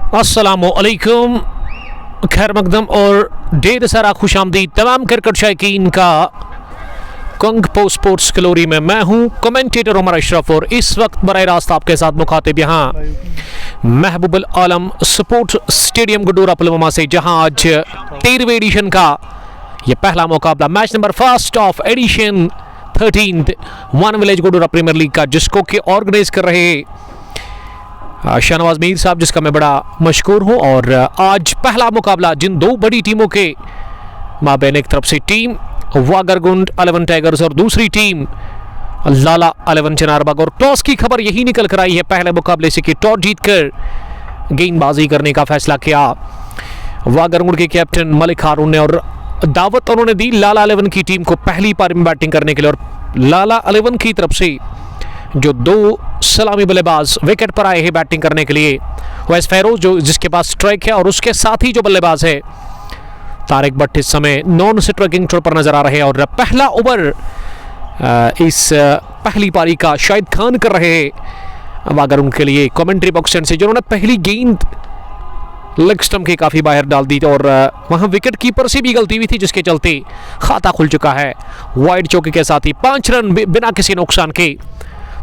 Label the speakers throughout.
Speaker 1: अस्सलामुअलैकुम, खैर मकदम और ढेर सारा खुशामदीद तमाम क्रिकेट शायकीन का कंग पो स्पोर्ट्स ग्लोरी में मैं हूं कमेंटेटर उमर अशरफ और इस वक्त बराह रास्त आपके साथ मुखातिब यहाँ महबूबुल आलम स्पोर्ट्स स्टेडियम गुडूरा पुलवामा से, जहां आज 13वें एडिशन का ये पहला मुकाबला match number first of edition 13th one village Gudoora premier league का, जिसको कि ऑर्गेनाइज कर रहे शाहनवाज मीर साहब, जिसका मैं बड़ा मशकूर हूं। और आज पहला मुकाबला जिन दो बड़ी टीमों के माबैन, एक तरफ से टीम वागरगुंड 11 टाइगर्स और दूसरी टीम लाला 11 चिनारबाग। और टॉस की खबर यही निकल कर आई है पहले मुकाबले से कि टॉस जीतकर गेंदबाजी करने का फैसला किया वागरगुंड के कैप्टन मलिक हारून ने, और दावत उन्होंने दी लाला 11 की टीम को पहली पारी में बैटिंग करने के लिए। और लाला 11 की तरफ से जो दो सलामी बल्लेबाज विकेट पर आए हैं बैटिंग करने के लिए, वैस फेरोज जो जिसके पास स्ट्राइक है, और उसके साथ ही जो बल्लेबाज है तारिक भट्ट इस समय नॉन स्ट्राइकिंग छोर पर नजर आ रहे हैं। और पहला ओवर इस पहली पारी का शाहिद खान कर रहे हैं वागरगुंड के लिए कमेंट्री बॉक्स से, जिन्होंने पहली गेंद लेग स्टंप के काफ़ी बाहर डाल दी और वहां विकेट कीपर से भी गलती हुई थी, जिसके चलते खाता खुल चुका है वाइड चौके के साथ ही 5 रन बिना किसी नुकसान के।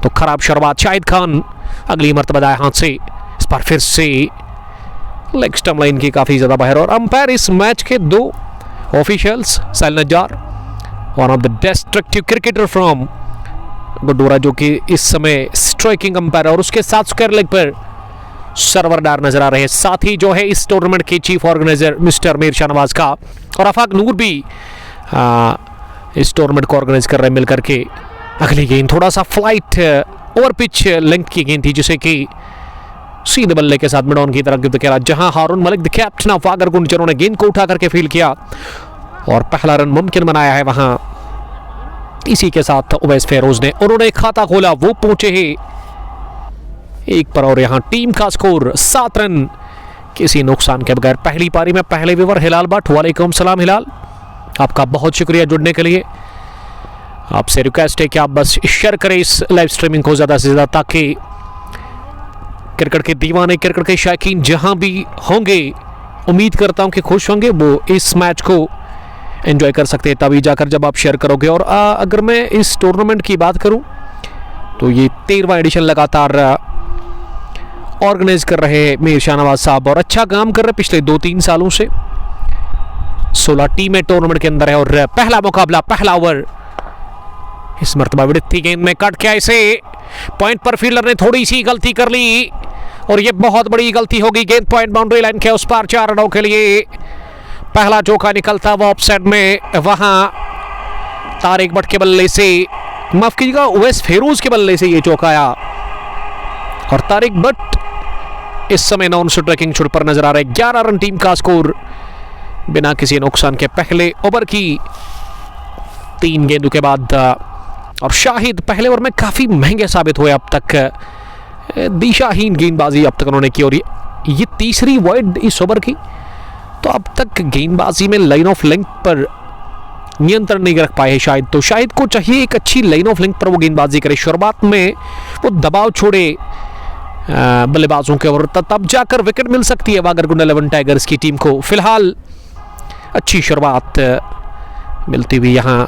Speaker 1: तो खराब शुरुआत शाहिद खान अगली मरतबा दाएं हाथ से, इस बार फिर से लेग स्टंप लाइन की काफ़ी ज़्यादा बाहर। और अंपायर इस मैच के दो officials, Sahil Najjar one of the destructive cricketer from Gudoora, जो कि इस समय स्ट्राइकिंग अंपायर, और उसके साथ स्क्वायर लेग पर सरवर डार नजर आ रहे हैं। साथ ही जो है इस टूर्नामेंट के chief organiser mister Mir Shahnawaz का, और आफाक नूर भी इस टूर्नामेंट को ऑर्गेनाइज कर रहे हैं मिलकर के। अगली गेंद थोड़ा सा फ्लाइट ओवर पिच लेंथ की गेंद थी, जिसे कि सीधे बल्ले के साथ मिड ऑन की तरफ गिफ्ट किया, जहां हारून मलिक द कैप्टन ऑफ वागरगुंड, जिन्होंने गेंद को उठा करके फील्ड किया और पहला रन मुमकिन बनाया है वहां। इसी के साथ उवैस फेरोज ने उन्होंने खाता खोला, वो पहुंचे हैं 1 पर, और यहां टीम का स्कोर 7 रन किसी नुकसान के बगैर। पहली पारी में पहले विवर हिलाल भट्ट, वालेकुम सलाम हिलाल, आपका बहुत शुक्रिया जुड़ने के लिए। आपसे रिक्वेस्ट है कि आप बस शेयर करें इस लाइव स्ट्रीमिंग को ज़्यादा से ज़्यादा, ताकि क्रिकेट के दीवाने, क्रिकेट के शौकीन जहां भी होंगे, उम्मीद करता हूं कि खुश होंगे, वो इस मैच को एंजॉय कर सकते हैं तभी जाकर जब आप शेयर करोगे। और अगर मैं इस टूर्नामेंट की बात करूं तो ये 13वां एडिशन लगातार ऑर्गेनाइज कर रहे हैं मीर शाहनवाज साहब, और अच्छा काम कर रहे हैं पिछले 2-3 सालों से। 16 टीमें टूर्नामेंट के अंदर है। और पहला मुकाबला, पहला ओवर इस मरतबा विड़ती गेंद में कट के ऐसे पॉइंट पर फील्डर ने थोड़ी सी गलती कर ली, और ये बहुत बड़ी गलती होगी। गेंद पॉइंट बाउंड्री लाइन के उस पार 4 रनों के लिए पहला चौका निकलता हुआ ऑफसाइड में, वहां तारिक भट्ट के बल्ले से, माफ कीजिएगा उवैस फेरोज के बल्ले से ये चौका आया, और तारिक भट्ट इस समय नॉन स्ट्राइकिंग छोर पर नजर आ रहे हैं। 11 रन टीम का स्कोर बिना किसी नुकसान के पहले ओवर की 3 गेंदों के बाद। और शाहिद पहले ओवर में काफ़ी महंगे साबित हुए अब तक, दिशाहीन गेंदबाजी अब तक उन्होंने की, और ये तीसरी वाइड इस ओवर की। तो अब तक गेंदबाजी में लाइन ऑफ लेंथ पर नियंत्रण नहीं रख पाए शायद, तो शाहिद को चाहिए एक अच्छी लाइन ऑफ लेंथ पर वो गेंदबाजी करे, शुरुआत में वो दबाव छोड़े बल्लेबाजों के, और तब जाकर विकेट मिल सकती है वागरगुंड 11 टाइगर्स की टीम को। फिलहाल अच्छी शुरुआत मिलती हुई यहाँ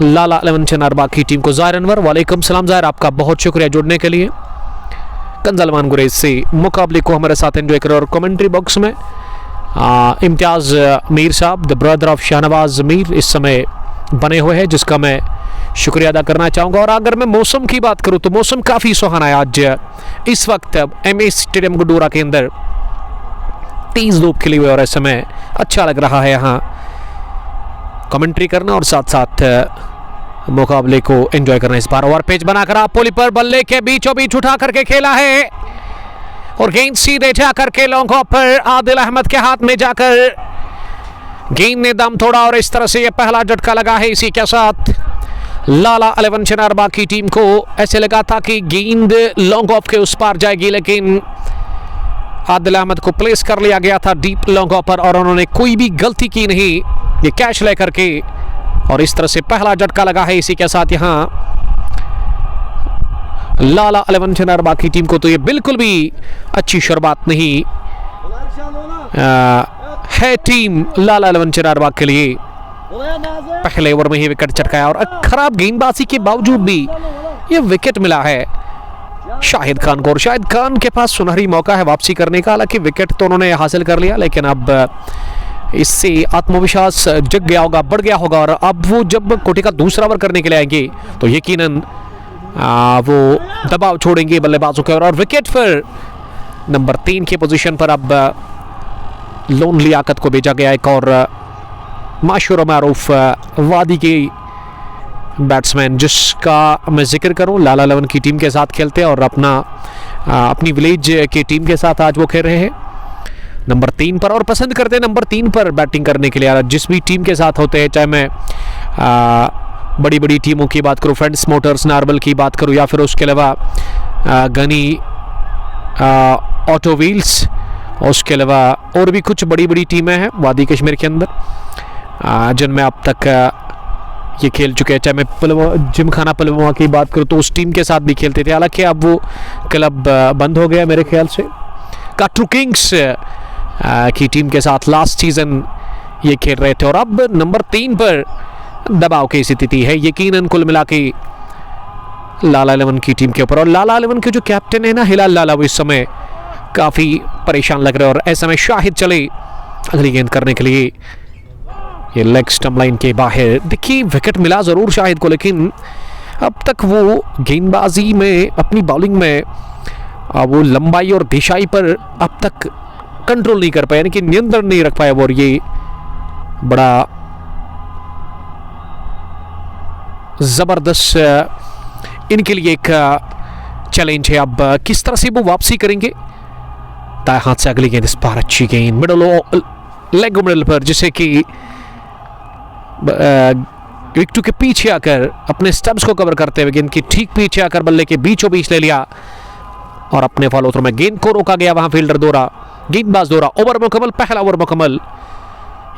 Speaker 1: लाला 11 चिनारबाग की टीम को। ज़ाहिर अनवर, वालेकुम सलाम ज़ाहिर, आपका बहुत शुक्रिया जुड़ने के लिए। कंजलमान गुरेज से मुकाबले को हमारे साथ एंजॉय करें। और कमेंट्री बॉक्स में इम्तियाज़ मीर साहब, the brother of Shahnawaz Mir, इस समय बने हुए हैं, जिसका मैं शुक्रिया अदा करना चाहूँगा। और अगर मैं मौसम की बात करूँ तो मौसम काफ़ी सुहाना है आज। इस वक्त एमए स्टेडियम गुडूरा के अंदर तेज़ धूप खिली हुई, और इस समय अच्छा लग रहा है यहाँ कमेंट्री करना और साथ साथ मुकाबले को एंजॉय करना। इस बार ओवर पेज बनाकर आप पोली पर बल्ले के बीचों बीच उठा करके खेला है, और गेंद सीधे जाकर के लॉन्ग ऑफ पर आदिल अहमद के हाथ में जाकर गेंद ने दम तोड़ा, और इस तरह से यह पहला झटका लगा है। इसी के साथ लाला 11 चिनारबाग की टीम को ऐसे लगा था कि गेंद लॉन्ग ऑफ के उस पार जाएगी, लेकिन आदिल अहमद को प्लेस कर लिया गया था डीप लॉन्ग ऑफ पर, और उन्होंने कोई भी गलती की नहीं ये कैच लेकर के, और इस तरह से पहला झटका लगा है। इसी के साथ यहाँ लाला 11 चनारबाग की टीम को तो ये बिल्कुल भी अच्छी शुरुआत नहीं है टीम लाला 11 चनारबाग के लिए। पहले ओवर में ही विकेट चटकाया और खराब गेंदबाजी के बावजूद भी ये विकेट मिला है शाहिद खान को। और शाहिद खान के पास सुनहरी मौका है वापसी करने का। हालांकि विकेट तो उन्होंने हासिल कर लिया, लेकिन अब इससे आत्मविश्वास जग गया होगा, बढ़ गया होगा। और अब वो जब कोटे का दूसरा ओवर करने के लिए आएंगे तो यकीनन वो दबाव छोड़ेंगे बल्लेबाजों के। और विकेट पर नंबर 3 की पोजीशन पर अब लोन लियाकत को भेजा गया। एक और माशूर मारूफ वादी के बैट्समैन जिसका मैं जिक्र करूं, लाला 11 की टीम के साथ खेलते हैं और अपनी विलेज की टीम के साथ आज वो खेल रहे हैं नंबर 3 पर। और पसंद करते हैं नंबर 3 पर बैटिंग करने के लिए। जिस भी टीम के साथ होते हैं, चाहे मैं बड़ी बड़ी टीमों की बात करूं, फ्रेंड्स मोटर्स नार्बल की बात करूं, या फिर उसके अलावा गनी ऑटो व्हील्स, उसके अलावा और भी कुछ बड़ी बड़ी टीमें हैं वादी कश्मीर के अंदर जिनमें अब तक ये खेल चुके हैं। चाहे मैं जिमखाना पुलवामा की बात करूं तो उस टीम के साथ भी खेलते थे। हालांकि अब वो क्लब बंद हो गया मेरे ख्याल से। काटरू किंग्स की टीम के साथ लास्ट सीजन ये खेल रहे थे। और अब नंबर 3 पर दबाव की स्थिति है यकीनन कुल मिला के लाला 11 की टीम के ऊपर। और लाला 11 के जो कैप्टन है ना हिलाल लाला, वो इस समय काफ़ी परेशान लग रहे हैं। और ऐसे में शाहिद चले अगली गेंद करने के लिए, ये लेग स्टंप लाइन के बाहर। देखिए विकेट मिला ज़रूर शाहिद को, लेकिन अब तक वो गेंदबाजी में, अपनी बॉलिंग में वो लंबाई और दिशाई पर अब तक कंट्रोल नहीं कर पाया, यानी कि नियंत्रण नहीं रख पाया वो। और ये बड़ा ज़बरदस्त इनके लिए एक चैलेंज है। अब किस तरह से वो वापसी करेंगे। दाएं हाथ से अगली गेंद, इस बार अच्छी गेंद मिडल लेग मिडल पर, जिसे कि विकेट के पीछे आकर अपने स्टंप्स को कवर करते हुए गेंद की ठीक पीछे आकर बल्ले के बीचों बीच ले लिया और अपने फॉलो थ्रू में गेंद को रोका गया। वहां फील्डर दौरा, गेंदबाज दौरा। ओवर मुकम्मल, पहला ओवर मुकम्मल।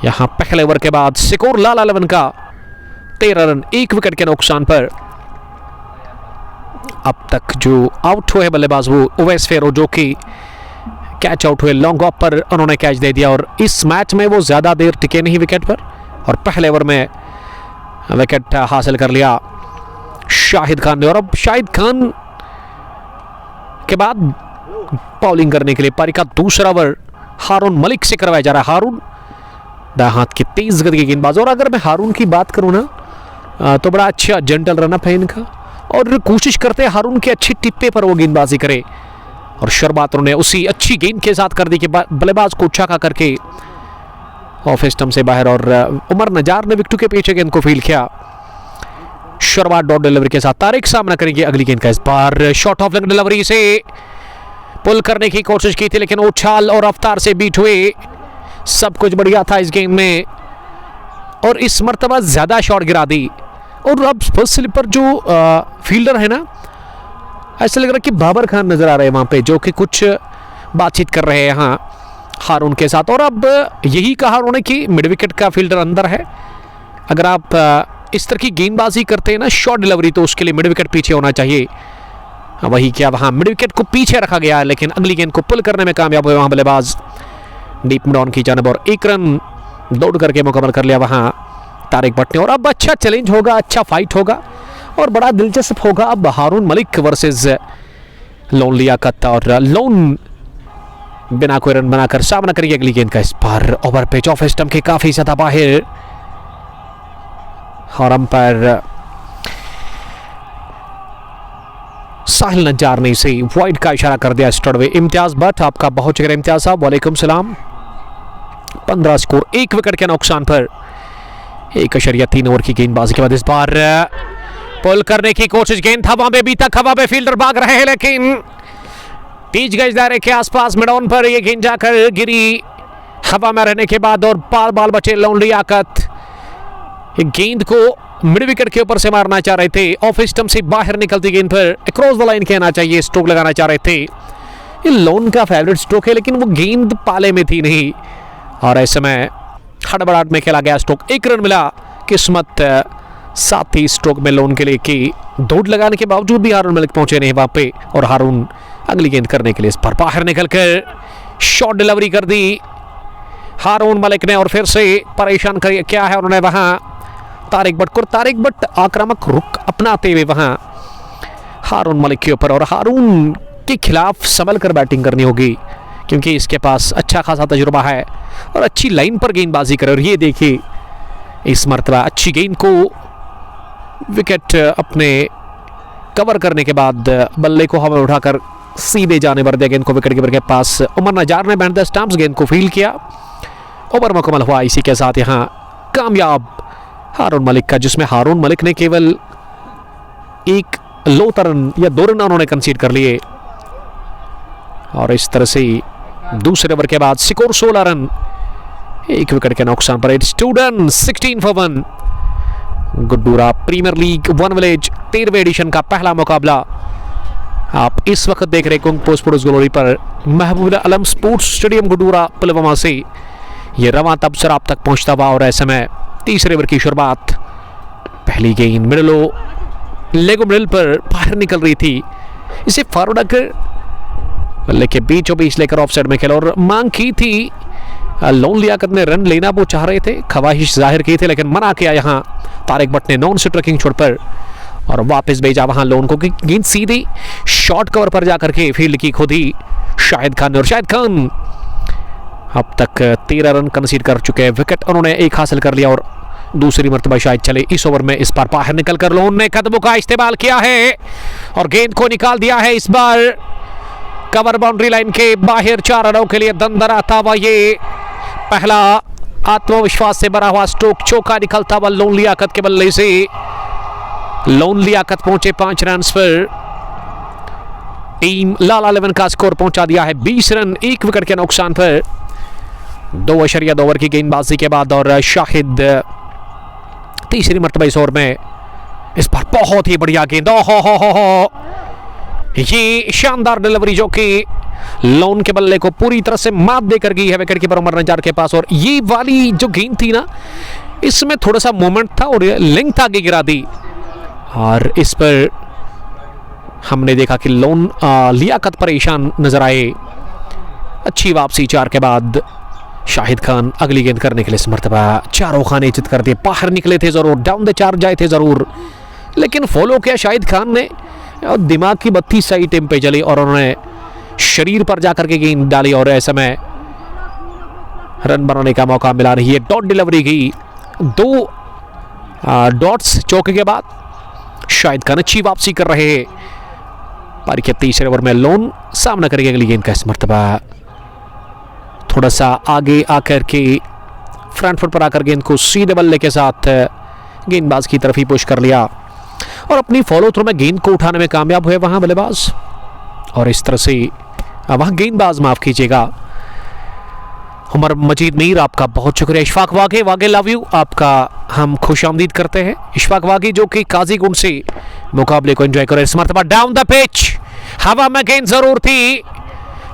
Speaker 1: यहां पहले ओवर के बाद स्कोर लाला 11 का 13 रन 1 विकेट के नुकसान पर। अब तक जो आउट हुए बल्लेबाज वो उवैस फेरो, जो कि कैच आउट हुए, लॉन्ग ऑफ पर उन्होंने कैच दे दिया। और इस मैच में वो ज्यादा देर टिके नहीं विकेट पर और पहले ओवर में विकेट हासिल कर लिया शाहिद खान ने। और अब शाहिद खान के बाद बॉलिंग करने के लिए पारी का दूसरा ओवर हारून मलिक से करवाया जा रहा है। हारून दाएं हाथ की तेज गति के गेंदबाज। और अगर मैं हारून की बात करूं ना तो बड़ा अच्छा जेंटल रनअप है इनका और कोशिश करते हैं हारून के अच्छी टिप्पे पर वो गेंदबाजी करे। और शुरुआत उन्होंने उसी अच्छी गेंद के साथ कर दी कि बल्लेबाज को उछाका करके ऑफ स्टंप से बाहर। और उमर नजार ने विकेट के पीछे गेंद को फील्ड किया। शुरुआत डॉट डिलीवरी के साथ तारिक सामना करेंगे अगली गेंद का। इस बार शॉर्ट ऑफ लेग डिलीवरी से पुल करने की कोशिश की थी, लेकिन उछाल और रफ्तार से बीट हुए। सब कुछ बढ़िया था इस गेंद में और इस मर्तबा ज्यादा शॉट गिरा दी। और अब फर्स्ट स्लिप पर जो फील्डर है ना, ऐसा लग रहा है कि बाबर खान नजर आ रहे हैं वहां पे, जो कि कुछ बातचीत कर रहे हैं यहाँ हारून के साथ। और अब यही कहा उन्होंने कि मिड विकेट का फील्डर अंदर है। अगर आप इस तरह की गेंदबाजी करते हैं ना शॉर्ट डिलीवरी, तो उसके लिए मिड विकेट पीछे होना चाहिए। वही क्या, वहां मिड विकेट को पीछे रखा गया है, लेकिन अगली गेंद को पुल करने में कामयाब हुए वहां बल्लेबाज डीप मिड ऑन की जानब। और 1 रन दौड़ करके मुकम्मल कर लिया वहां तारिक भट्ट ने। और अब अच्छा चैलेंज होगा, अच्छा फाइट होगा और बड़ा दिलचस्प होगा। अब हारून मलिक वर्सेस लोन लियाकत। और लोन बिना कोई रन बनाकर सामना करेंगे अगली गेंद का। इस बार ओवर पिच ऑफ स्टंप के काफी ज्यादा बाहर और अंपायर साहिल नज्जार ने इसे वाइड का इशारा कर दिया स्टडवे। इम्तियाज भट्ट, आपका बहुत शुक्रिया इम्तियाज साहब, वालेकुम सलाम। 15 स्कोर 1 विकेट के नुकसान पर 1.3 ओवर की गेंदबाजी के बाद इस बार पुल करने की कोशिश। गेंद हवा में भी तक, हवा में फील्डर भाग रहे हैं, लेकिन 30 गज दायरे के आसपास मिड ऑन पर यह गेंद जाकर गिरी हवा में रहने के बाद। और बाल बचे लोन लियाकत गेंद को मिड विकेट के ऊपर से मारना चाह रहे थे। ऑफ स्टंप से बाहर निकलती गेंद पर अक्रॉस द लाइन कहना चाहिए, स्ट्रोक लगाना चाह रहे थे। ये लोन का फेवरेट स्ट्रोक है, लेकिन वो गेंद पाले में थी नहीं और ऐसे में हड़बड़ाहट में खेला गया स्ट्रोक। 1 रन मिला, किस्मत 7 स्ट्रोक में लोन के लिए की दौड़ लगाने के बावजूद भी हारून मलिक पहुंचे नहीं वहां पे, और हारून अगली गेंद करने के लिए इस पर बाहर निकलकर शॉट डिलीवरी कर दी हारून मलिक ने, और फिर से परेशान कर क्या है उन्होंने वहां तारिक भट्ट को। तारिक भट्ट आक्रामक रुख अपनाते हुए वहां हारून मलिक के ऊपर, और हारून के खिलाफ संभल कर बैटिंग करनी होगी क्योंकि इसके पास अच्छा खासा तजुर्बा है और अच्छी लाइन पर गेंदबाजी करे। और ये देखिए इस मरतबा अच्छी गेंद को विकेट अपने कवर करने के बाद बल्ले को हवा में उठाकर सीधे जाने पर दिया गेंद को विकेट कीपर के पास। उमर नजार ने बैंड द स्टंप्स गेंद को फील्ड किया, ओवर मुकम्मल हुआ। इसी के साथ यहाँ कामयाब हारून मलिक का, जिसमें हारून मलिक ने केवल एक लो रन या 2 रन उन्होंने कंसीड कर लिए, और इस तरह से दूसरे ओवर के बाद स्कोर 16 रन, 1 विकेट के नुकसान पर। It's 2 done, 16 for 1। Gudoora premier league 1 village 13वें एडिशन का पहला मुकाबला आप इस वक्त देख रहे कुंग पोस्ट स्पोर्ट्स ग्लोरी पर महबूब आलम स्पोर्ट्स स्टेडियम गुड्डूरा पुलवामा से। ये रवां तब सर आप तक पहुंचता हुआ, और ऐसे में तीसरे ओवर की शुरुआत। पहली गेंद मिडलो लेगो मिडल पर बाहर निकल रही थी, इसे फॉरवर्ड आकर बल्ले के बीचों बीच लेकर ऑफ साइड में खेला, और मांग की थी लोन लियाकत ने रन लेना, वो चाह रहे थे, ख्वाहिश जाहिर की थी, लेकिन मना किया यहाँ तारिक भट्ट ने नॉन स्ट्राइकिंग छोड़ पर, और वापस भेजा वहां लोन को। गेंद सीधी शॉर्ट कवर पर जाकर के फील्ड की खुद ही शाहिद खान ने, और शाहिद खान अब तक 13 रन कंसीड कर चुके हैं। विकेट उन्होंने 1 हासिल कर लिया, और दूसरी मरतबा शायद चले इस ओवर में। इस बार बाहर निकलकर लोन ने कदमों का इस्तेमाल किया है और गेंद को निकाल दिया है। इस बार कवर बाउंड्री लाइन के बाहर 4 रनों के लिए दंदराता हुआ ये पहला आत्मविश्वास से भरा हुआ स्ट्रोक चौका निकलता हुआ लोन लियाकत के बल्ले से। लोन लियाकत पहुंचे 5 रन पर। टीम लाला 11 का स्कोर पहुंचा दिया है 20 रन 1 विकेट के नुकसान पर। 2.2 ओवर की गेंदबाजी के बाद, और शाहिद तीसरी मरतबा इस ओवर में। इस पर बहुत ही बढ़िया गेंद, हो ये शानदार डिलीवरी जो कि लोन के बल्ले को पूरी तरह से मात देकर गई है विकेट कीपर उमर नजार के पास। और ये वाली जो गेंद थी ना, इसमें थोड़ा सा मोमेंट था और लेंथ आगे गिरा दी, और इस पर हमने देखा कि लोन लियाकत परेशान नजर आए। अच्छी वापसी 4 के बाद शाहिद खान अगली गेंद करने के लिए मरतबा चारों खाने चित कर दिए। बाहर निकले थे जरूर, डाउन द 4 जाए थे जरूर, लेकिन फॉलो किया शाहिद खान ने, और दिमाग की बत्ती सही टेम पे जली और उन्होंने शरीर पर जाकर के गेंद डाली, और ऐसे में रन बनाने का मौका मिला रही है। डॉट डिलीवरी की 2 डॉट्स चौके के बाद शाहिद खान अच्छी वापसी कर रहे हैं। पारी के तीसरे ओवर में लोन सामना करेगी अगली गेंद का। इस मरतबा थोड़ा सा आगे आकर के फ्रंट फुट पर आकर गेंद को सीधे बल्ले के साथ गेंदबाज की तरफ ही पुश कर लिया, और अपनी फॉलो थ्रू में गेंद को उठाने में कामयाब हुए वहां बल्लेबाज। और इस तरह से वहां गेंदबाज, माफ कीजिएगा, उमर मजीद मीर, आपका बहुत शुक्रिया। इशफाक वागे लव यू, आपका हम खुशामदीद करते हैं। इशफाक वागे जो कि काजीगुंड से मुकाबले को एंजॉय करे। इस मरतबा डाउन द पिच, हवा में गेंद जरूर थी,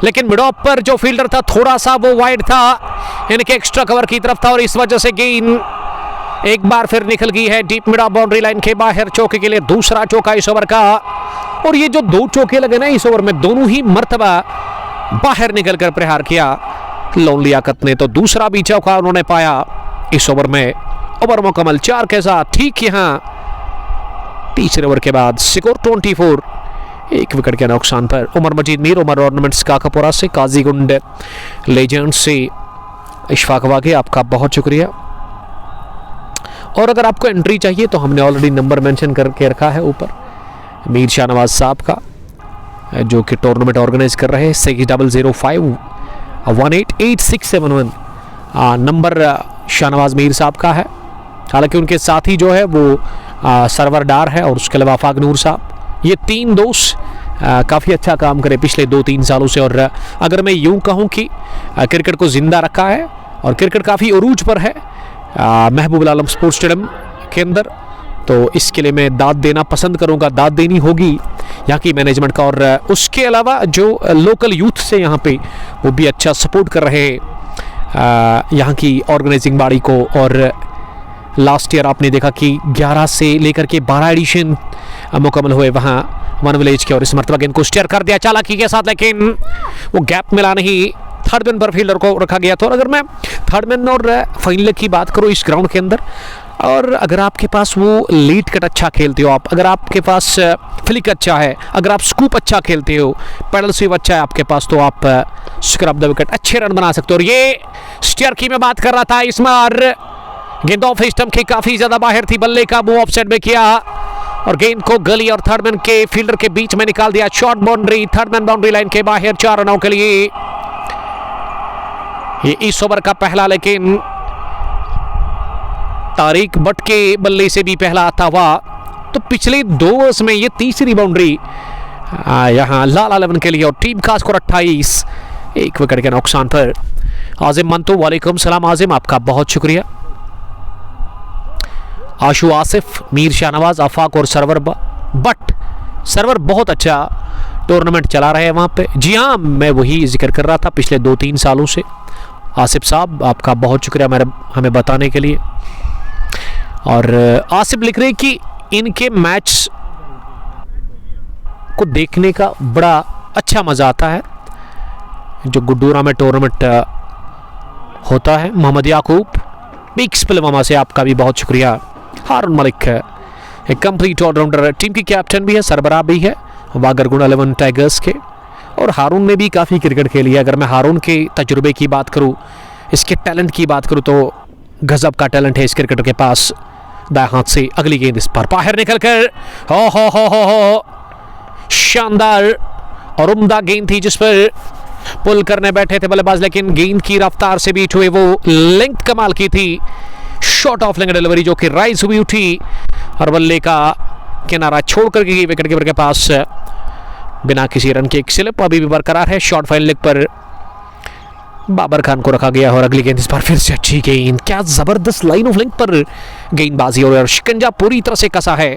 Speaker 1: लेकिन मिड ऑफ पर जो फील्डर था थोड़ा सा वो वाइड था, इनके एक्स्ट्रा कवर की तरफ था, और इस वजह से गेंद एक बार फिर निकल गई है deep mid of boundary line के बाहर। चौके के लिए दूसरा चौका इस ओवर का, और ये जो 2 चौके लगे ना इस ओवर में, दोनों ही मरतबा बाहर निकलकर प्रहार किया लोन लियाकत ने, तो दूसरा भी चौका उन्होंने पाया इस ओवर में। ओवर मुकम्मल 4 के साथ ठीक यहाँ तीसरे ओवर के बाद स्कोर 24, 1 विकेट के नुकसान पर। उमर मजीद मीर, उमर ऑर्नामेंट्स काकापुरा से, काजीगुंड लेजेंड से इशफाक वागे, आपका बहुत शुक्रिया। और अगर आपको एंट्री चाहिए तो हमने ऑलरेडी नंबर मेंशन करके रखा है ऊपर, मीर शाहनवाज साहब का, जो कि टूर्नामेंट ऑर्गेनाइज कर रहे हैं। 6005188671 नंबर शाहनवाज मीर साहब का है। हालांकि उनके साथी जो है वो सरवर डार है, और उसके अलावा आफाक नूर साहब, ये 3 दोस्त काफ़ी अच्छा काम करे पिछले 2-3 सालों से। और अगर मैं यूँ कहूँ कि क्रिकेट को ज़िंदा रखा है और क्रिकेट काफ़ी उरूज पर है महबूब आलम स्पोर्ट्स स्टेडियम के अंदर, तो इसके लिए मैं दाद देना पसंद करूँगा, दाद देनी होगी यहाँ की मैनेजमेंट का। और उसके अलावा जो लोकल यूथ से यहाँ पे, वो भी अच्छा सपोर्ट कर रहे हैं यहाँ की ऑर्गेनाइजिंग बॉडी को, और लास्ट ईयर आपने देखा कि 11 से लेकर के 12 एडिशन मुकम्मल हुए वहाँ वन विलेज के, और इस मरतबा गेंद को स्टेयर कर दिया चालाकी के साथ, लेकिन वो गैप मिला नहीं। थर्ड मैन पर फील्डर को रखा गया था। और अगर मैं थर्ड मैन और फाइनल की बात करूँ इस ग्राउंड के अंदर, और अगर आपके पास वो लीड कट अच्छा खेलते हो आप, अगर आपके पास फ्लिक अच्छा है, अगर आप स्कूप अच्छा खेलते हो, पैडल स्वीप अच्छा है आपके पास, तो आप स्क्रब द विकेट अच्छे रन बना सकते हो। और ये स्टेयर की मैं बात कर रहा था, इस बार गेंद ऑफ स्टंप के काफी ज्यादा बाहर थी, बल्ले का मुंह ऑफ साइड में किया और गेंद को गली और थर्ड मैन के फील्डर के बीच में निकाल दिया। Short boundary, third man boundary line के बाहर 4 रनों के लिए। ये इस ओवर का पहला, लेकिन तारिक बट के बल्ले से भी पहला आता हुआ, तो पिछले 2 ओवर्स में ये तीसरी बाउंड्री यहाँ लाल 11 के लिए, और टीम का स्कोर 28, 1 विकेट के नुकसान पर। आजिम मंतो, वालेकुम सलाम आजिम, आपका बहुत शुक्रिया। आशु आसिफ, मीर शाहनवाज, आफाक और सरवर बट सरवर बहुत अच्छा टूर्नामेंट चला रहे हैं वहाँ पे। जी हाँ, मैं वही जिक्र कर रहा था पिछले 2-3 सालों से। आसिफ साहब, आपका बहुत शुक्रिया हमें बताने के लिए। और आसिफ लिख रहे हैं कि इनके मैच को देखने का बड़ा अच्छा मज़ा आता है जो गुड्डूरा में टूर्नामेंट होता है। मोहम्मद याकूब, बिग पुलवामा से आपका भी बहुत शुक्रिया। हारून मलिक है एक कंप्लीट ऑलराउंडर, टीम की कैप्टन भी है, सरबराह भी है वागरगुंड 11 टाइगर्स के, और हारून ने भी काफ़ी क्रिकेट खेली है। अगर मैं हारून के तजुर्बे की बात करूं, इसके टैलेंट की बात करूं, तो गजब का टैलेंट है इस क्रिकेटर के पास। दाएं हाथ से अगली गेंद इस पर बाहर निकल कर हो शानदार और उम्दा गेंद थी जिस पर पुल करने बैठे थे बल्लेबाज, लेकिन गेंद की रफ्तार से बीट हुए, वो लेंथ कमाल की थी। शॉर्ट ऑफ लेंथ डिलीवरी जो कि राइज हुई उठी और बल्ले का किनारा छोड़ कर गई विकेट कीपर के पास बिना किसी रन के। एक स्लिप अभी भी बरकरार है। शॉर्ट फाइन लेग पर बाबर खान को रखा गया और अगली गेंद इस पर फिर से अच्छी गेंद। क्या जबरदस्त लाइन ऑफ लेंथ पर गेंदबाजी और शिकंजा पूरी तरह से कसा है।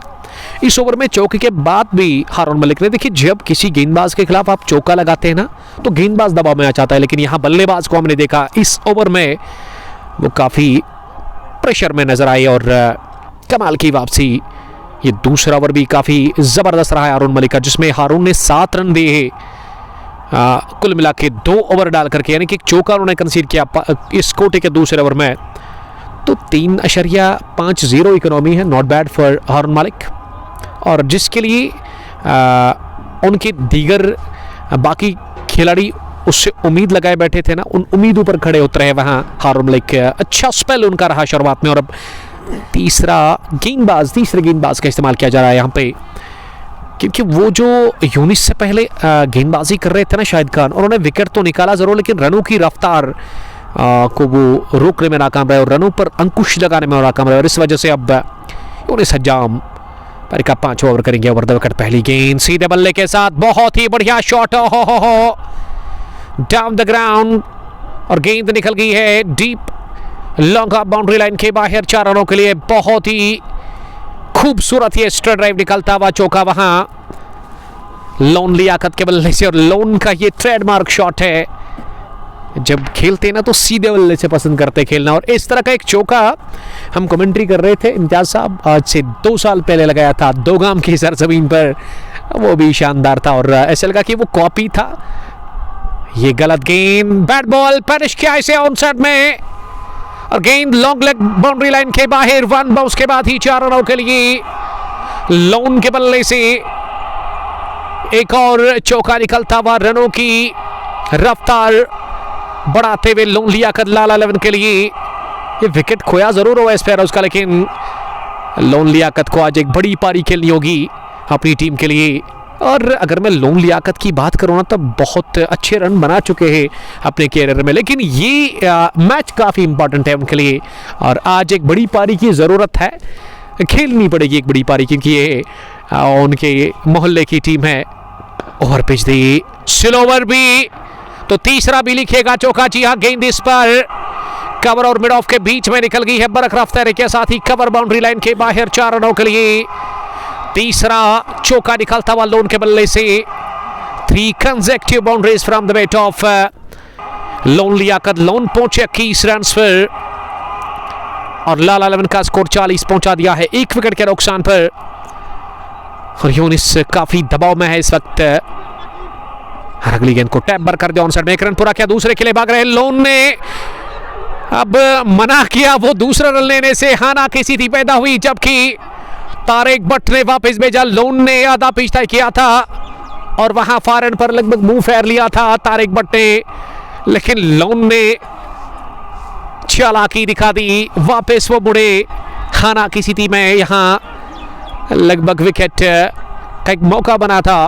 Speaker 1: इस ओवर में चौके के बाद भी हारून मलिक ने, देखिए जब किसी गेंदबाज के खिलाफ आप चौका लगाते हैं ना तो गेंदबाज दबाव में आ जाता है, लेकिन यहाँ बल्लेबाज को हमने देखा इस ओवर में वो काफ़ी प्रेशर में नजर आई और कमाल की वापसी। ये दूसरा ओवर भी काफ़ी ज़बरदस्त रहा है हारून मलिक का, जिसमें हारून ने 7 रन दिए कुल मिला के 2 ओवर डाल करके, यानी कि एक चौका उन्होंने कंसीड किया इस कोटे के दूसरे ओवर में। तो 3.50 इकोनॉमी है, नॉट बैड फॉर हारून मलिक, और जिसके लिए उनके दीगर बाकी खिलाड़ी उससे उम्मीद लगाए बैठे थे ना, उन उम्मीदों पर खड़े उतरे हैं वहाँ हारून मलिक। अच्छा स्पेल उनका रहा शुरुआत में, और अब तीसरे गेंदबाज का इस्तेमाल किया जा रहा है यहाँ पे, क्योंकि वो जो यूनिस से पहले गेंदबाजी कर रहे थे ना शाहिद खान, उन्होंने विकेट तो निकाला ज़रूर, लेकिन रनों की रफ्तार को वो रोकने में नाकाम रहे और रनों पर अंकुश लगाने में नाकाम रहे, और इस वजह से अब यूनिस हज्जाम पर का 5 ओवर करेंगे ओवर द विकेट। पहली गेंद सीधे बल्ले के साथ, बहुत ही बढ़िया शॉट हो डाउन द ग्राउंड, और गेंद निकल गई है डीप लॉन्ग बाउंड्री लाइन के बाहर 4 रनों के लिए। बहुत ही खूबसूरत ये एक्स्ट्रा ड्राइव निकलता हुआ चौका वहां लोन लियाकत के बल्ले से, और लोन का ये ट्रेडमार्क शॉट है, जब खेलते हैं ना तो सीधे बल्ले से पसंद करते खेलना, और इस तरह का एक चौका हम कमेंट्री कर रहे थे इम्तियाज साहब, आज से 2 साल पहले लगाया था दोगाम की सरजमीन पर, वो भी शानदार था और ऐसा लगा कि वो कॉपी था। ये गलत गेंद, बैट बॉल पेरिश किया इसे ऑन साइड में, और गेंद लॉन्ग लेग बाउंड्री लाइन के बाहर, 1 बाउंस के बाद ही 4 रनों के लिए लोन के बल्ले से एक और चौका निकलता हुआ, रनों की रफ्तार बढ़ाते हुए लोन लियाकत लाल 11 के लिए। ये विकेट खोया जरूर हुआ स्पैरोज का, लेकिन लोन लियाकत को आज एक बड़ी पारी खेलनी होगी अपनी टीम के लिए। और अगर मैं लोन लियाकत की बात करूँ ना, तो बहुत अच्छे रन बना चुके हैं अपने कैरियर में, लेकिन ये मैच काफ़ी इंपॉर्टेंट है उनके लिए, और आज एक बड़ी पारी की ज़रूरत है, खेलनी पड़ेगी एक बड़ी पारी, क्योंकि ये उनके मोहल्ले की टीम है। ओवर पिच दी स्लोवर भी, तो तीसरा भी लिखेगा चौका। जी हाँ, गेंद इस पर कवर और मिड ऑफ के बीच में निकल गई है बरखराफ तैरे के साथ ही, कवर बाउंड्री लाइन के बाहर 4 रनों के लिए तीसरा चौका निकलता हुआ लोन के बल्ले से। 3 consecutive boundaries from the bat of Lone Liaqat. Lone पहुंचे 21 रन पर, और लाला 11 का स्कोर 40 पहुंचा दिया है 1 विकेट के नुकसान पर। और यूनिस काफी दबाव में है इस वक्त। हर अगली गेंद को टैप बर कर दिया, ऑन साइड में 1 रन पूरा किया, दूसरे के लिए भाग रहे लोन ने अब मना किया वो दूसरा रन लेने से। हाना की स्थिति पैदा हुई जबकि तारिक भट्ट ने वापस भेजा। लोन ने आधा पिच तय किया था और वहां फार एंड पर लगभग मुंह फेर लिया था तारिक भट्ट ने, लेकिन लोन ने चालाकी दिखा दी, वापस वो मुड़े। हाना की स्थिति में यहां लगभग विकेट का एक मौका बना था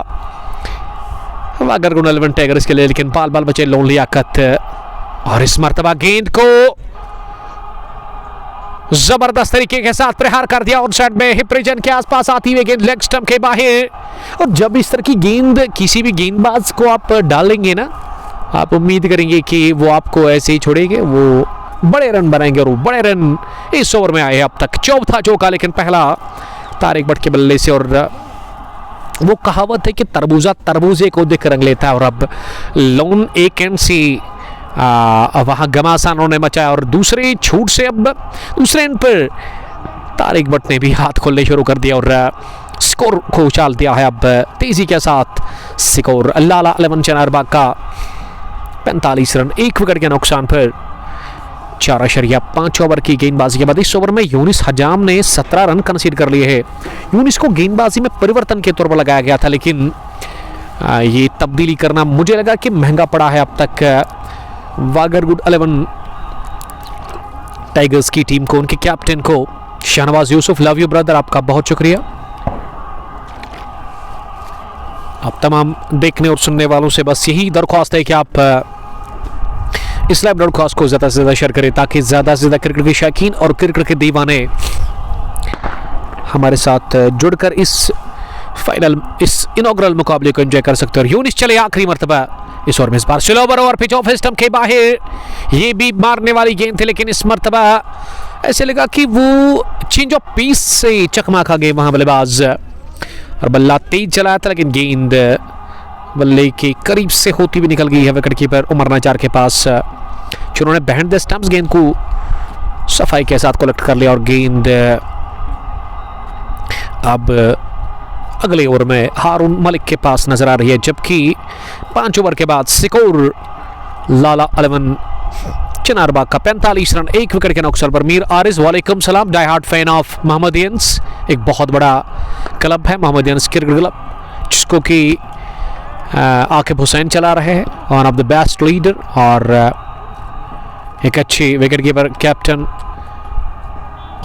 Speaker 1: वागरगुन 11 टाइगर्स के लिए, लेकिन बाल बाल बचे लोन लियाकत। और इस मर्तबा गेंद को जबरदस्त तरीके के साथ प्रहार कर दिया, ऑन साइड में हिप रीजन के आसपास आती हुई गेंद लेग स्टंप के बाहर। और जब इस तरह की गेंद किसी भी गेंदबाज को आप डालेंगे ना, आप उम्मीद करेंगे कि वो आपको ऐसे ही छोड़ेंगे, वो बड़े रन बनाएंगे। और वो बड़े रन इस ओवर में आए अब तक। चौथा चौका लेकिन पहला तारिक भट्ट के बल्ले से। और वो कहावत है कि तरबूजा तरबूजे को देख रंग लेता है। और अब लोन एक एंड से वहां घमासान उन्होंने मचाया और दूसरे छूट से अब दूसरे एंड पर तारिक भट्ट ने भी हाथ खोलने शुरू कर दिया और स्कोर को उछाल दिया है अब तेजी के साथ। स्कोर लाला 11 चनारबाग का 45 रन 1 विकेट के नुकसान पर। 4.5 ओवर की गेंदबाजी के बाद इस ओवर में यूनिस हजाम ने 17 रन कंसीड कर लिए हैं। यूनिस को गेंदबाजी में परिवर्तन के तौर पर लगाया गया था, लेकिन ये तब्दीली करना मुझे लगा कि महंगा पड़ा है अब तक वागरगुड 11 टाइगर्स की टीम को, उनके कैप्टन को। Shahnawaz Yusuf, love you brother, आपका बहुत शुक्रिया। आप तमाम देखने और सुनने वालों से बस यही दरख्वास्त है कि आप इस लाइव ब्रॉडकास्ट को ज़्यादा से ज़्यादा शेयर करें ताकि ज़्यादा से ज़्यादा क्रिकेट के शौकीन और क्रिकेट के दीवाने हमारे साथ जुड़कर इस इनॉग्रल मुकाबले को एंजॉय कर सकते हैं। और यूनिस चले आखिरी मरतबा इस ओवर में, इस बार slow over pitch off stump के बाहर। ये भी मारने वाली गेंद थी, लेकिन इस मरतबा ऐसे लगा कि वो चेंज ऑफ पीस से चकमा गए वहां बल्लेबाज और बल्ला तेज चलाया था, लेकिन गेंद बल्ले के करीब से होती हुई निकल गई है विकेट कीपर उमर नजार के पास। जिन्होंने बिहाइंड द स्टंप्स गेंद को सफाई के साथ कलेक्ट कर लिया और गेंद अब अगले ओवर में हारून मलिक के पास नजर आ रही है। जबकि 5 ओवर के बाद स्कोर लाला 11 चनारबाग का 45 रन 1 विकेट के नुकसान पर। मीर आरिज, वालेकुम सलाम। डाई हार्ड फैन ऑफ मोहम्मदियंस, एक बहुत बड़ा क्लब है मोहम्मदियंस क्रिकेट क्लब, जिसको कि आकिब हुसैन चला रहे हैं, one of the best leader और एक अच्छी विकेट कीपर कैप्टन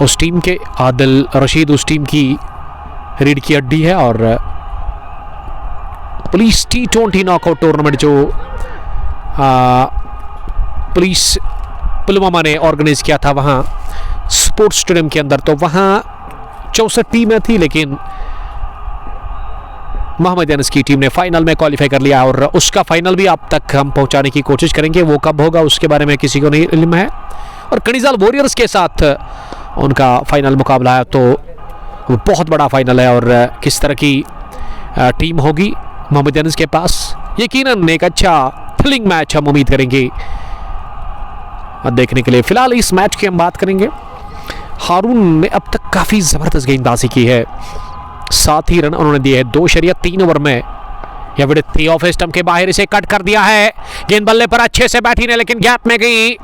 Speaker 1: उस टीम के। आदिल रशीद उस टीम की रीढ़ की हड्डी है। और पुलिस T20 नॉकआउट टूर्नामेंट जो पुलिस पुलवामा ने ऑर्गेनाइज किया था वहाँ स्पोर्ट्स स्टेडियम के अंदर, तो वहाँ 64 टीमें थी, लेकिन मोहम्मद अनस की टीम ने फाइनल में क्वालिफाई कर लिया और उसका फाइनल भी आप तक हम पहुंचाने की कोशिश करेंगे। वो कब होगा उसके बारे में किसी को नहीं इल्म है। और कनिजाल वॉरियर्स के साथ उनका फाइनल मुकाबला है, तो वो बहुत बड़ा फाइनल है। और किस तरह की टीम होगी मोहम्मद अनस के पास, यकीनन एक अच्छा थ्रिलिंग मैच हम उम्मीद करेंगे देखने के लिए। फिलहाल इस मैच की हम बात करेंगे। हारून ने अब तक काफ़ी ज़बरदस्त गेंदबाजी की है, 7 ही रन उन्होंने दिए हैं 2.3 ओवर में। यह विकेट थी ऑफ स्टंप के बाहर, इसे कट कर दिया है। गेंद बल्ले पर अच्छे से बैठी ने, लेकिन गैप में गई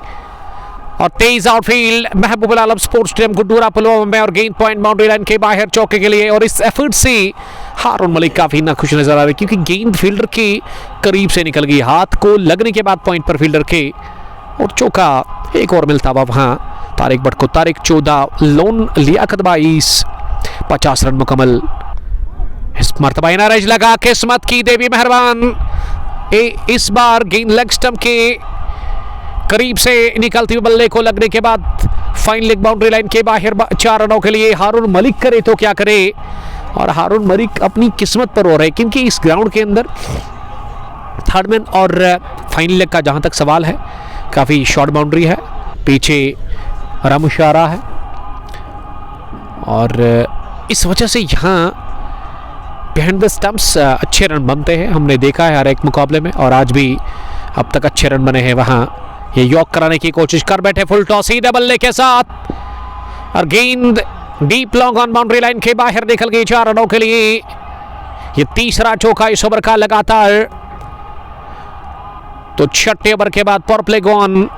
Speaker 1: और तेज आउटफील्ड महबूब आलम स्पोर्ट्स स्टेडियम गुड्डूरा पुलवामा में। और गेंद पॉइंट बाउंड्री लाइन के बाहर चौके के लिए। और इस एफर्ट से हारून मलिक काफी नाखुश नजर आ रहे, क्योंकि गेंद फील्डर के करीब से निकल गई, हाथ को लगने के बाद पॉइंट पर फील्डर के, और चौका एक और मिलता हुआ वहां तारिक भट्ट को। तारिक 14, लोन लियाकत 22, 50 रन मुकम्मल। इस मरतबा एनआरएच लगा, किस्मत की देवी मेहरबान। इस बार गेंद लेग स्टंप के करीब से निकलती हुई बल्ले को लगने के बाद फाइन लेग बाउंड्री लाइन के बाहर 4 रनों के लिए हारून मलिक करे तो क्या करे। और हारून मलिक अपनी किस्मत पर हो रहे, क्योंकि इस ग्राउंड के अंदर थर्ड मैन और फाइन लेग का जहां तक सवाल है, काफ़ी शॉर्ट बाउंड्री है, पीछे रामुशारा है, और इस वजह से यहाँ बिहाइंड द स्टंप्स अच्छे रन बनते हैं। हमने देखा है हर एक मुकाबले में, और आज भी अब तक अच्छे रन बने हैं वहाँ। ये यॉक कराने की कोशिश कर बैठे, फुल टॉस ही डबल ले के साथ और गेंद deep long on boundary line के बाहर निकल गई 4 रनों के लिए। ये तीसरा चौका इस ओवर का लगातार। तो छठे ओवर के बाद पावर प्ले गॉन,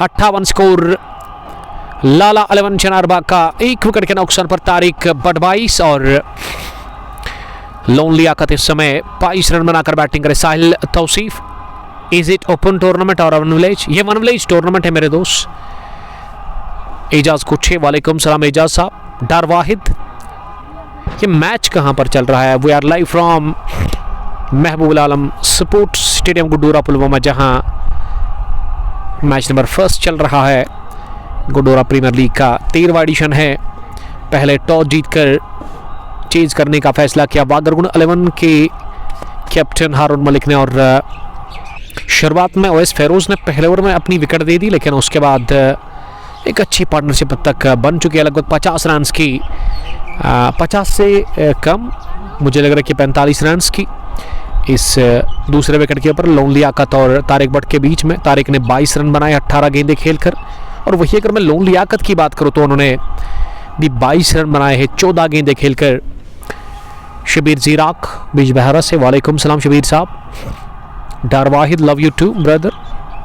Speaker 1: 58 स्कोर। लाला 11 चनारबाग का 1 विकेट के नुकसान पर तारिक बट 22 और लोन लियाकत इस समय 22 रन बनाकर बैटिंग करे। Sahil Tauseef, is it open tournament और वन विलेज? ये वन विलेज टूर्नामेंट है मेरे दोस्त। एजाज कुछे, वालेकुम सलाम एजाज साहब। डार वाहिद, ये मैच कहां पर चल रहा है? We are live from Mehboob Alam sports stadium गुडोरा Pulwama, जहां मैच नंबर 1 चल रहा है गुडोरा प्रीमियर लीग का 13वां एडिशन है। पहले टॉस जीतकर चेज करने का फैसला किया वागरगुन 11 के कैप्टन हारून मलिक ने और शुरुआत में ओएस फेरोज ने पहले ओवर में अपनी विकेट दे दी, लेकिन उसके बाद एक अच्छी पार्टनरशिप तक बन चुकी है। लगभग 50 रन की, 50 से कम मुझे लग रहा है कि 45 रन की इस दूसरे विकेट के ऊपर लोन लियाकत और तारिक बट के बीच में। तारिक ने 22 रन बनाए 18 गेंदें खेलकर, और वही अगर मैं लोन लियाकत की बात करूं तो उन्होंने भी 22 रन बनाए हैं 14 गेंदें खेलकर। शबीर जीराक बीज बहरा से, वालेकुम सलाम शबीर साहब। Dar Wahid, love you too brother,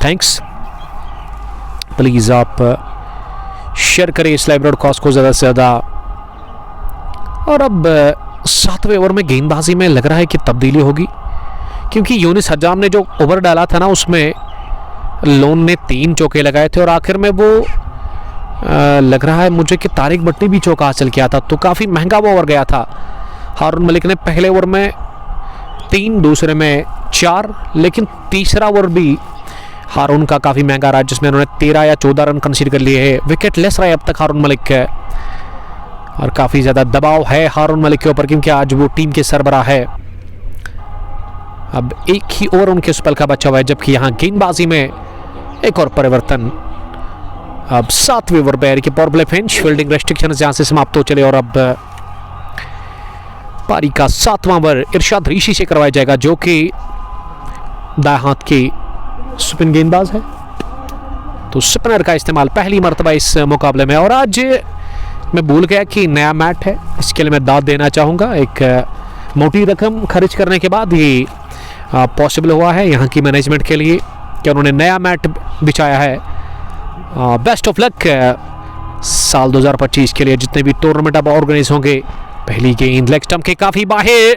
Speaker 1: thanks. Please आप शेयर करें इस लाइव ब्रॉडकास्ट को ज़्यादा से ज़्यादा। और अब 7वें ओवर में गेंदबाजी में लग रहा है कि तब्दीली होगी, क्योंकि यूनिस हजाम ने जो ओवर डाला था ना उसमें लोन ने 3 चौके लगाए थे और आखिर में वो लग रहा है मुझे कि तारिक बट ने भी चौका हासिल किया था, तो काफ़ी महंगा वो ओवर गया था। हारून मलिक ने पहले ओवर में 3, दूसरे में 4, लेकिन तीसरा ओवर भी हारून का काफ़ी महंगा रहा, जिसमें उन्होंने 13 या 14 रन कंसीडर कर लिए हैं। विकेट लेस रहा है अब तक हारून मलिक है और काफ़ी ज़्यादा दबाव है हारून मलिक के ऊपर, क्योंकि आज वो टीम के सरबराह है। अब एक ही ओवर उनके स्पेल का बचा हुआ है, जबकि यहाँ गेंदबाजी में एक और परिवर्तन। अब 7वें ओवर पर की power play finish, fielding restriction यहाँ से समाप्त हो चले और अब पारी का 7वां ओवर इरशाद ऋषि से करवाया जाएगा, जो कि दाएं हाथ की स्पिन गेंदबाज है। तो स्पिनर का इस्तेमाल पहली मर्तबा इस मुकाबले में। और आज मैं भूल गया कि नया मैट है, इसके लिए मैं दाद देना चाहूँगा। एक मोटी रकम खर्च करने के बाद ये पॉसिबल हुआ है यहाँ की मैनेजमेंट के लिए कि उन्होंने नया मैट बिछाया है। बेस्ट ऑफ लक साल 2025 के लिए जितने भी टूर्नामेंट अब ऑर्गेनाइज होंगे। पहली गेंद लेग स्टंप के काफी बाहर,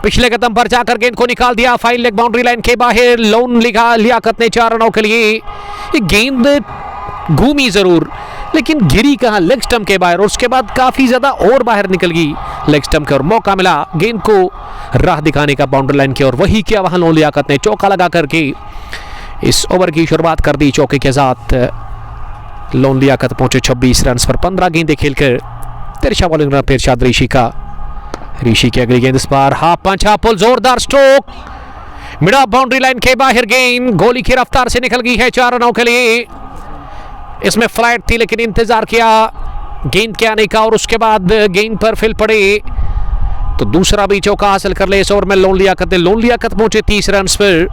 Speaker 1: पिछले कदम पर जाकर गेंद को निकाल दिया, फाइल लेग बाउंड्री लाइन के बाहर। लोन लियाकत ने 4 रनों के लिए। ये गेंद घूमी जरूर, लेकिन गिरी कहाँ? लेग स्टंप के बाहर, और उसके बाद काफी ज्यादा और बाहर निकल गई लेग स्टंप के, और मौका मिला गेंद को राह दिखाने का बाउंड्री लाइन की, और वही किया वहां लोन लियाकत ने। चौका लगा करके इस ओवर की शुरुआत कर दी चौके के साथ। लोन लियाकत पहुंचे 26 रन पर 15 गेंदें खेलकर। तिरछा बॉलिंग रन फिर इरशाद ऋषि का। ऋषि की अगली गेंद इस बार हाफ पंच, हाफ पुल, जोरदार stroke, mid of boundary line के बाहर गेंद गोली की रफ्तार से निकल गई है 4 रनों के लिए। इसमें फ्लाइट थी, लेकिन इंतजार किया गेंद के आने का, और उसके बाद गेंद पर फिल पड़े तो दूसरा भी चौका हासिल कर ले इस ओवर में लोन लियाकत ने। लोन लियाकत पहुंचे 30 रन पर,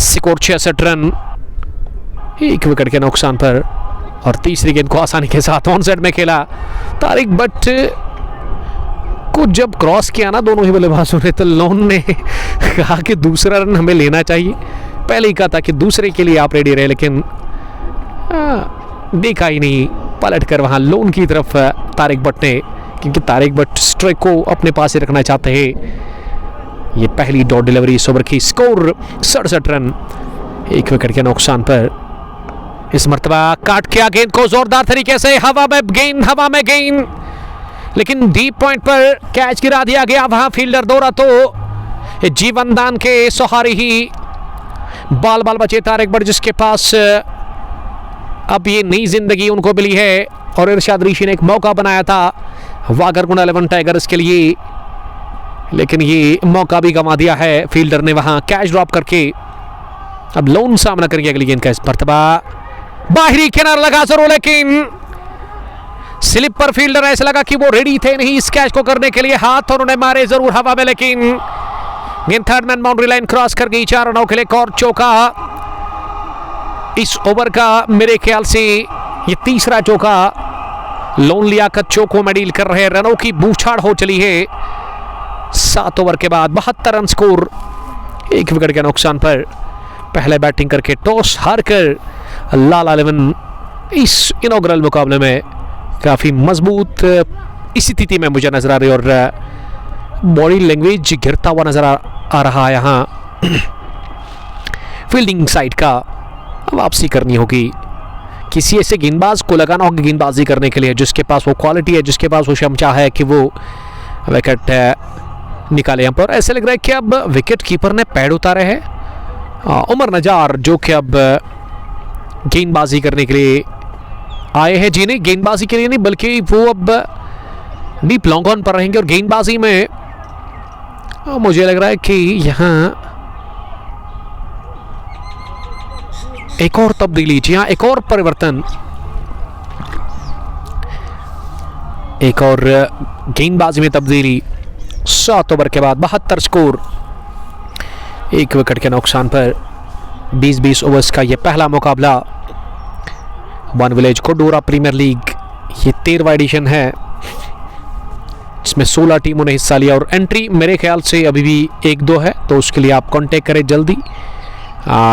Speaker 1: स्कोर 66 रन, 1 विकेट के नुकसान पर, और तीसरी गेंद को आसानी के साथ ऑन साइड में खेला। तारिक बट को जब क्रॉस किया ना दोनों ही बल्लेबाजों ने, तो लोन ने कहा कि दूसरा रन हमें लेना चाहिए। पहले ही कहा था कि दूसरे के लिए आप रेडी रहे, लेकिन देखा ही नहीं, पलट कर वहां लोन की तरफ तारिक बट ने, क्योंकि तारिक बट स्ट्राइक को अपने पास ही रखना चाहते हैं। ये पहली डॉट डिलीवरी इस ओवर की। स्कोर 67 रन, 1 विकेट के नुकसान पर। इस मर्तबा काट किया गेंद को जोरदार तरीके से, हवा में गेंद, लेकिन डीप पॉइंट पर कैच गिरा दिया गया। वहां फील्डर दौड़ा तो जीवन दान के सहारे ही बाल बचे तारिक बट, जिसके पास अब ये नई जिंदगी उनको मिली है। और इरशाद ऋषि ने एक मौका बनाया था वागरगुन 11 टाइगर्स के लिए, लेकिन ये मौका भी गंवा दिया है फील्डर ने वहां कैच ड्रॉप करके। अब लोन सामना करेंगे अगली गेंद का। इस मर्तबा बाहरी किनारा लगा जरूर, लेकिन स्लिप पर फील्डर ऐसा लगा कि वो रेडी थे नहीं इस कैच को करने के लिए। हाथ उन्होंने मारे जरूर हवा में, लेकिन गेंद third man boundary line cross कर गई। 4 रनों के लिए एक और चौका इस ओवर का, मेरे ख्याल से ये तीसरा चौका लोन लियाकत चौकों में डील कर रहे, रनों की बूछाड़ हो चली है। 7 ओवर के बाद 72 रन स्कोर, 1 विकेट के नुकसान पर पहले बैटिंग करके टॉस हारकर लाला इलेवन इस इनॉग्रल मुकाबले में काफ़ी मजबूत स्थिति में मुझे नजर आ रही है और बॉडी लैंग्वेज गिरता हुआ नजर आ रहा है। यहाँ फील्डिंग साइड का वापसी करनी होगी, किसी ऐसे गेंदबाज को लगाना होगा गेंदबाजी करने के लिए जिसके पास वो क्वालिटी है, जिसके पास वो क्षमता है कि वो विकेट निकाले। यहाँ पर ऐसे लग रहा है कि अब विकेट कीपर ने पैड उतारे हैं। उमर नजार जो कि अब गेंदबाजी करने के लिए आए हैं, जी नहीं गेंदबाजी के लिए नहीं बल्कि वो अब डीप लॉन्ग ऑन पर रहेंगे और गेंदबाजी में मुझे लग रहा है कि यहाँ एक और तब्दीली, जी हाँ एक और परिवर्तन, एक और गेंदबाजी में तब्दीली। 7 ओवर के बाद 72 स्कोर, 1 विकेट के नुकसान पर 20-20 ओवर्स का यह पहला मुकाबला वन विलेज कोडोरा प्रीमियर लीग, ये 13वां एडिशन है, इसमें 16 टीमों ने हिस्सा लिया और एंट्री मेरे ख्याल से अभी भी 1-2 है, तो उसके लिए आप कांटेक्ट करें जल्दी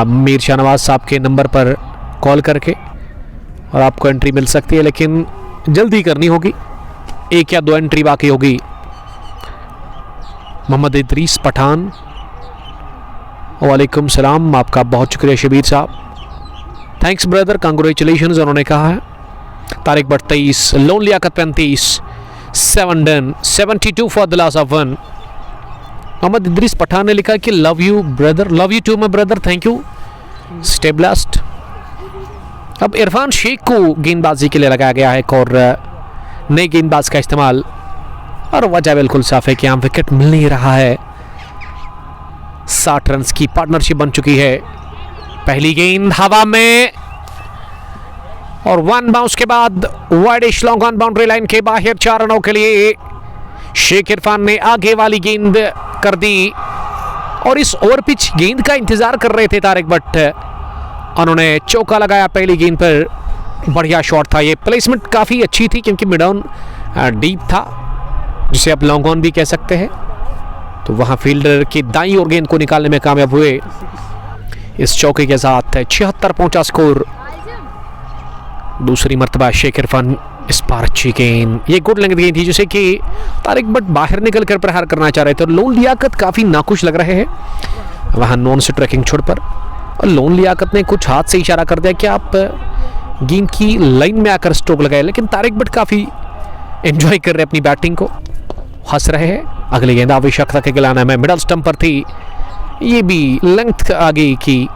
Speaker 1: मीर शाहनवाज साहब के नंबर पर कॉल करके और आपको एंट्री मिल सकती है, लेकिन जल्दी करनी होगी, 1 या 2 एंट्री बाकी होगी। मोहम्मद इदरीस पठान, वालेकुम सलाम, आपका बहुत शुक्रिया शबीर साहब, थैंक्स ब्रदर, कंग्रेचुलेशंस उन्होंने कहा है। Tariq Bhat 23, Lone Liaqat 35, 7 done, 72 for the loss of 1। Mohammad Idrees Pathan ने लिखा कि love you brother, love you too my brother, thank you, stay blessed. अब इरफान शेख को गेंदबाजी के लिए लगाया गया है एक और नए गेंदबाज का इस्तेमाल, और वजह बिल्कुल साफ है कि यहाँ विकेट मिल नहीं रहा है। 60 रन की पार्टनरशिप बन चुकी है। पहली गेंद हवा में और 1 बाउंस के बाद widish long on boundary line के बाहर 4 रनों के लिए शेख इरफान ने आगे वाली गेंद कर दी और इस ओवर पिच गेंद का इंतजार कर रहे थे तारिक भट्ट, उन्होंने चौका लगाया पहली गेंद पर, बढ़िया शॉट था, ये प्लेसमेंट काफ़ी अच्छी थी क्योंकि मिड ऑन डीप था जिसे आप लॉन्ग ऑन भी कह सकते हैं, तो वहाँ फील्डर की दाईं ओर गेंद को निकालने में कामयाब हुए। इस चौके के साथ 76 पहुंचा स्कोर। दूसरी मर्तबा शेख इरफान इस बार अच्छी गेंद, ये गुड लेंथ गेंद थी जिसे कि तारिक भट्ट बाहर निकल कर प्रहार करना चाह रहे थे और लोन लियाकत काफ़ी नाखुश लग रहे हैं वहाँ नॉन स्ट्राइकिंग छोड़ पर, और लोन लियाकत ने कुछ हाथ से इशारा कर दिया कि आप गेंद की लाइन में आकर स्ट्रोक लगाए, लेकिन तारिक भट्ट काफ़ी एंजॉय कर रहे अपनी बैटिंग को, हंस रहे हैं। अगली गेंद आवश्यकता के गिलाना में मिडल स्टंप पर थी, ये भी लेंथ आगे की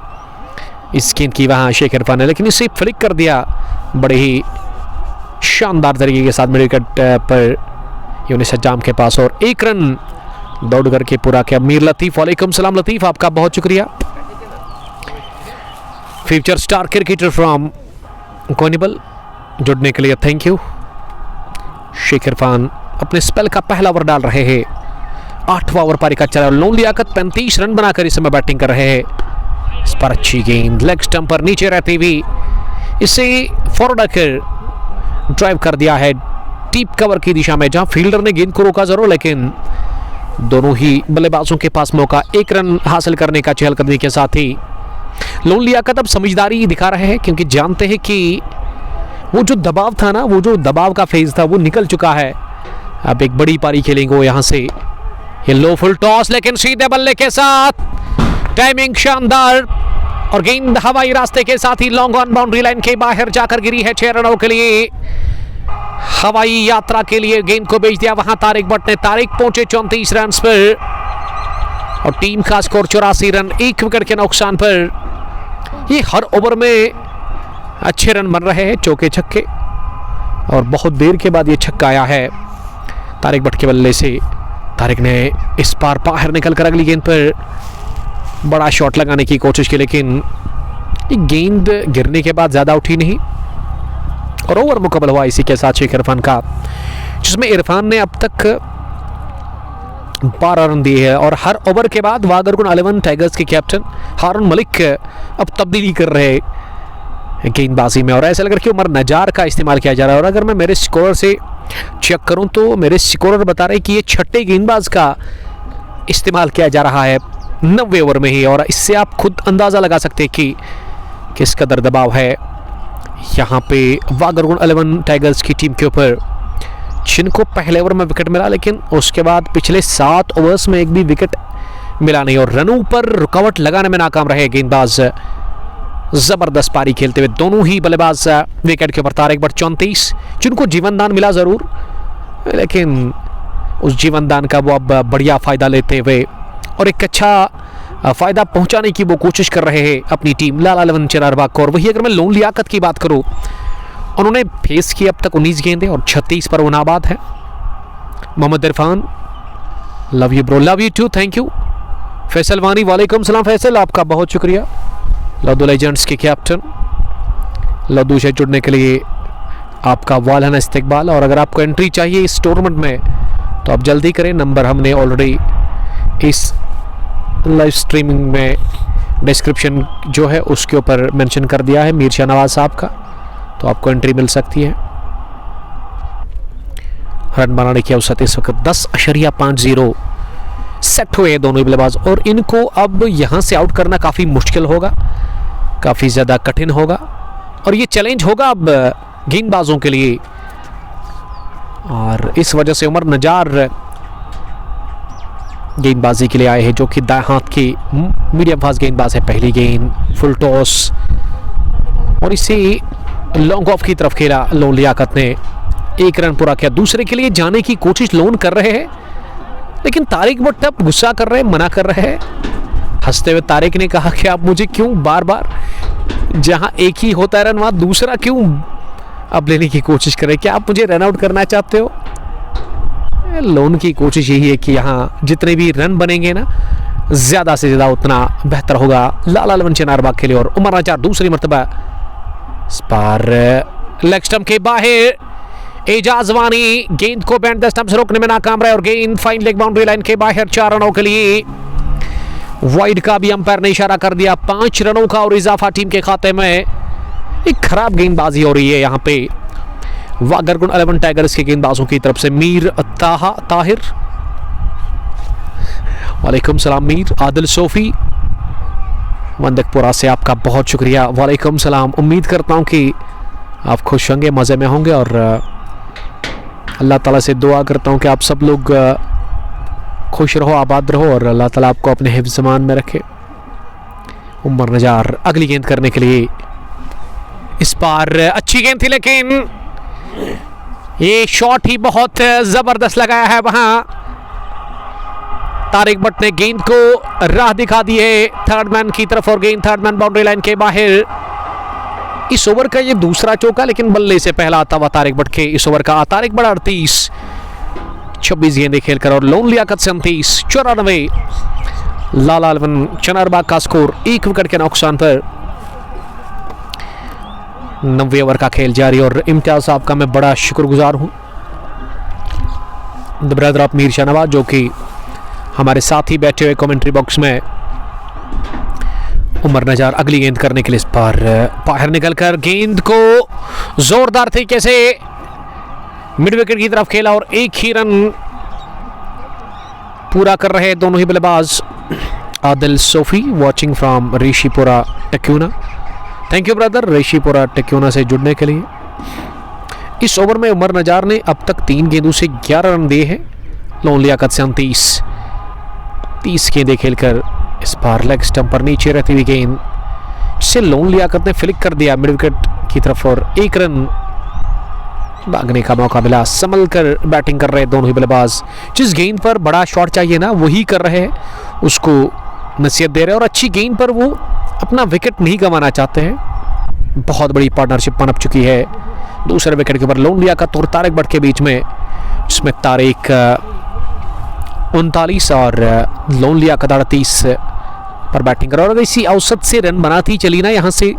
Speaker 1: इस गेंद की वहाँ शेख इरफान ने, लेकिन इसे फ्लिक कर दिया बड़े ही शानदार तरीके के साथ मिड विकेट पर यूनिस सज्जाम के पास, और 1 रन दौड़ करके पूरा किया। मीर लतीफ़, वालेकुम सलाम लतीफ़, आपका बहुत शुक्रिया। फ्यूचर स्टार क्रिकेटर फ्रॉम कोनिबल जुड़ने के लिए थैंक यू। शेख इरफान अपने स्पेल का पहला ओवर डाल रहे हैं, 8वां ओवर पारी का चला, लोन लियाकत 35 रन बनाकर इस समय बैटिंग कर रहे हैं। इस पर अच्छी गेंद लेग स्टंप पर नीचे रहती हुई इसे फॉरवर्ड आकर ड्राइव कर दिया है डीप कवर की दिशा में, जहां फील्डर ने गेंद को रोका जरूर, लेकिन दोनों ही बल्लेबाजों के पास मौका 1 रन हासिल करने का चहलकदमी के साथ ही लोन लियाकत अब समझदारी दिखा रहे हैं, क्योंकि जानते हैं कि वो जो दबाव था ना, वो जो दबाव का फेज था वो निकल चुका है। अब एक बड़ी पारी खेलेंगे वो यहाँ से। ये लो फुल टॉस लेकिन सीधे बल्ले के साथ, टाइमिंग शानदार, और गेंद हवाई रास्ते के साथ ही लॉन्ग ऑन बाउंड्री लाइन के बाहर जाकर गिरी है। 6 रनों के लिए हवाई यात्रा के लिए गेंद को भेज दिया वहां तारिक भट्ट ने। तारिक पहुंचे 34 रन पर और टीम का स्कोर 84 रन, 1 विकेट के नुकसान पर। ये हर ओवर में अच्छे रन बन रहे हैं, चौके छक्के, और बहुत देर के बाद ये छक्का आया है तारिक भट्ट के बल्ले से। तारिक ने इस बार बाहर निकलकर अगली गेंद पर बड़ा शॉट लगाने की कोशिश की, लेकिन गेंद गिरने के बाद ज़्यादा उठी नहीं और ओवर मुकम्मल हुआ इसी के साथ शेख इरफान का, जिसमें इरफान ने अब तक 12 रन दिए हैं। और हर ओवर के बाद वागरगुन 11 टाइगर्स के कैप्टन हारून मलिक अब तब्दीली कर रहे गेंदबाजी में, और ऐसा लग रहा है कि उमर नजार का इस्तेमाल किया जा रहा है। और अगर मैं मेरे स्कोर से चेक करूं तो मेरे स्कोरर बता रहे हैं कि ये छठे गेंदबाज का इस्तेमाल किया जा रहा है 90 ओवर में ही, और इससे आप खुद अंदाज़ा लगा सकते हैं कि किस कदर दबाव है यहाँ पे वागरगुन 11 टाइगर्स की टीम के ऊपर, जिनको पहले ओवर में विकेट मिला लेकिन उसके बाद पिछले 7 ओवर्स में एक भी विकेट मिला नहीं, और रनों पर रुकावट लगाने में नाकाम रहे गेंदबाज। ज़बरदस्त पारी खेलते हुए दोनों ही बल्लेबाज विकेट के ऊपर। तारिक बट 34, जिनको जीवनदान मिला ज़रूर, लेकिन उस जीवनदान का वो अब बढ़िया फ़ायदा लेते हुए और एक अच्छा फ़ायदा पहुंचाने की वो कोशिश कर रहे हैं अपनी टीम लाला 11 चिनारबाग को। और वही अगर मैं लोन लियाकत की बात करूं, उन्होंने फेस की अब तक 19 गेंदें और 36 पर वो नाबाद है। Mohammad Irfan, love you bro, love you too, thank you. Faisal Wani, वालेकुम सलाम फैसल, आपका बहुत शुक्रिया। लद्दू लेजेंड्स के कैप्टन, लद्दू से जुड़ने के लिए आपका वालहाना इस्तकबाल। और अगर आपको एंट्री चाहिए इस टूर्नामेंट में तो आप जल्दी करें, नंबर हमने ऑलरेडी इस लाइव स्ट्रीमिंग में डिस्क्रिप्शन जो है उसके ऊपर मेंशन कर दिया है मीर शाह नवाज साहब का, तो आपको एंट्री मिल सकती है। रन बनाने की औसत इस वक्त 10.50 सेट हुए दोनों ही बल्लेबाज, और इनको अब यहाँ से आउट करना काफ़ी मुश्किल होगा, काफ़ी ज़्यादा कठिन होगा, और ये चैलेंज होगा अब गेंदबाजों के लिए। और इस वजह से उमर नजार गेंदबाजी के लिए आए हैं, जो कि दाएं हाथ के मीडियम फास्ट गेंदबाज है। पहली गेंद फुल टॉस, और इसे लॉन्ग ऑफ की तरफ खेला लोन लियाकत ने, 1 रन पूरा किया। दूसरे के लिए जाने की कोशिश लोन कर रहे हैं, लेकिन तारिक बट अब गुस्सा कर रहे हैं, मना कर रहे हैं। हंसते हुए तारिक ने कहा कि आप मुझे क्यों बार बार, जहां एक ही होता है रन वहां दूसरा क्यों अब लेने की कोशिश कर रहे हैं? क्या आप मुझे रन आउट करना चाहते हो? लोन की कोशिश यही है कि यहाँ जितने भी रन बनेंगे ना, ज़्यादा से ज़्यादा उतना बेहतर होगा लाला 11 चिनारबाग के लिए। और उमर नजार दूसरी मरतबा इस बार लेग स्टंप के बाहर, एजाज वानी गेंद को बैंड द स्टंप से रोकने में नाकाम रहे, और गेंद फाइन लेग बाउंड्री लाइन के बाहर 4 रनों के लिए। वाइड का भी अंपायर ने इशारा कर दिया, 5 रनों का और इजाफा टीम के खाते में। एक खराब गेंदबाजी हो रही है यहाँ पे वागरगुन 11 टाइगर्स के गेंदबाजों की तरफ से। मीर ताहिर, वालेकुम सलाम मीर। आदिल सोफी वंदकपुरा से आपका बहुत शुक्रिया, वालेकुम सलाम। उम्मीद करता हूँ कि आप खुश होंगे, मज़े में होंगे, और अल्लाह ताला से दुआ करता हूँ कि आप सब लोग खुश रहो, आबाद रहो, और अल्लाह ताला आपको अपने हिफ्ज़-ए-मान में रखे। उमर नजार अगली गेंद करने के लिए, इस बार अच्छी गेंद थी, लेकिन ये शॉट ही बहुत ज़बरदस्त लगाया है। वहां तारिक बट ने गेंद को राह दिखा दी है थर्ड मैन की तरफ, और गेंद थर्ड मैन बाउंड्री लाइन के बाहर। इस ओवर का ये दूसरा चौका, लेकिन बल्ले से पहला आता हुआ तारिक बट के इस ओवर का। तारिक बट 38, 26 गेंदें खेलकर, और लोन लियाकत से 29, 94। लाला 11 चिनारबाग का स्कोर 1 विकेट के नुकसान पर। 90 ओवर का खेल जारी, और इम्तियाज साहब का मैं बड़ा शुक्रगुजार हूँ, the brother of Mir Shah Nawaz, जो कि हमारे साथ ही बैठे हुए कमेंट्री बॉक्स में। उमर नजार अगली गेंद करने के लिए इस बार बाहर निकलकर गेंद को जोरदार तरीके से मिड विकेट की तरफ खेला, और 1 ही रन पूरा कर रहे दोनों ही बल्लेबाज। Adil Sofi watching from Rishipura Tekyuna, thank you brother Rishipura Tekyuna से जुड़ने के लिए। इस ओवर में उमर नजार ने अब तक 3 गेंदों से 11 रन दिए हैं। लोन लियाकत से 30 गेंदें खेलकर इस बार लेग स्टंप पर नीचे रहती हुई गेंद, जिसे लोन लियाकत ने फ्लिक कर दिया मिड विकेट की तरफ, और 1 रन भागने का मौका मिला। संभल कर बैटिंग कर रहे दोनों ही बल्लेबाज, जिस गेंद पर बड़ा शॉट चाहिए ना वही कर रहे हैं, उसको नसीहत दे रहे हैं, और अच्छी गेंद पर वो अपना विकेट नहीं गंवाना चाहते हैं। बहुत बड़ी पार्टनरशिप पनप चुकी है दूसरे विकेट के ऊपर लोन लियाकत और तारिक बट के बीच में, जिसमें तारिक 39 और लोन लियाकत 38 पर बैटिंग कर। और इसी औसत से रन बनाती चली ना यहाँ से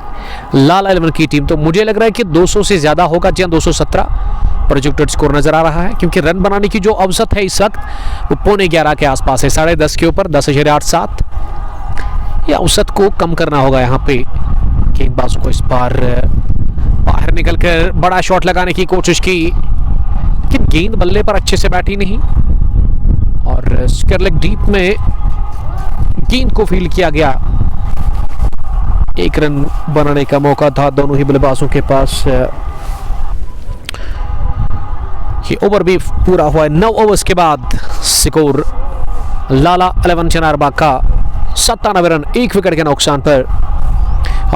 Speaker 1: लाला 11 की टीम, तो मुझे लग रहा है कि 200 से ज़्यादा होगा, जहाँ 217 प्रोजेक्टेड स्कोर नज़र आ रहा है, क्योंकि रन बनाने की जो औसत है इस वक्त वो 11:15 के आसपास है, 10.5 के ऊपर 10.87। या औसत को कम करना होगा यहाँ पे गेंदबाजों को इस बार बाहर निकलकर बड़ा शॉट लगाने की कोशिश की, लेकिन गेंद बल्ले पर अच्छे से बैठी नहीं और स्क्वायर लेग डीप में गेंद को फील्ड किया गया। 1 रन बनाने का मौका था दोनों ही बल्लेबाजों के पास। ये ओवर भी पूरा हुआ है। 9 ओवर्स के बाद स्कोर लाला 11 चनारबाग का 97 रन 1 विकेट के नुकसान पर।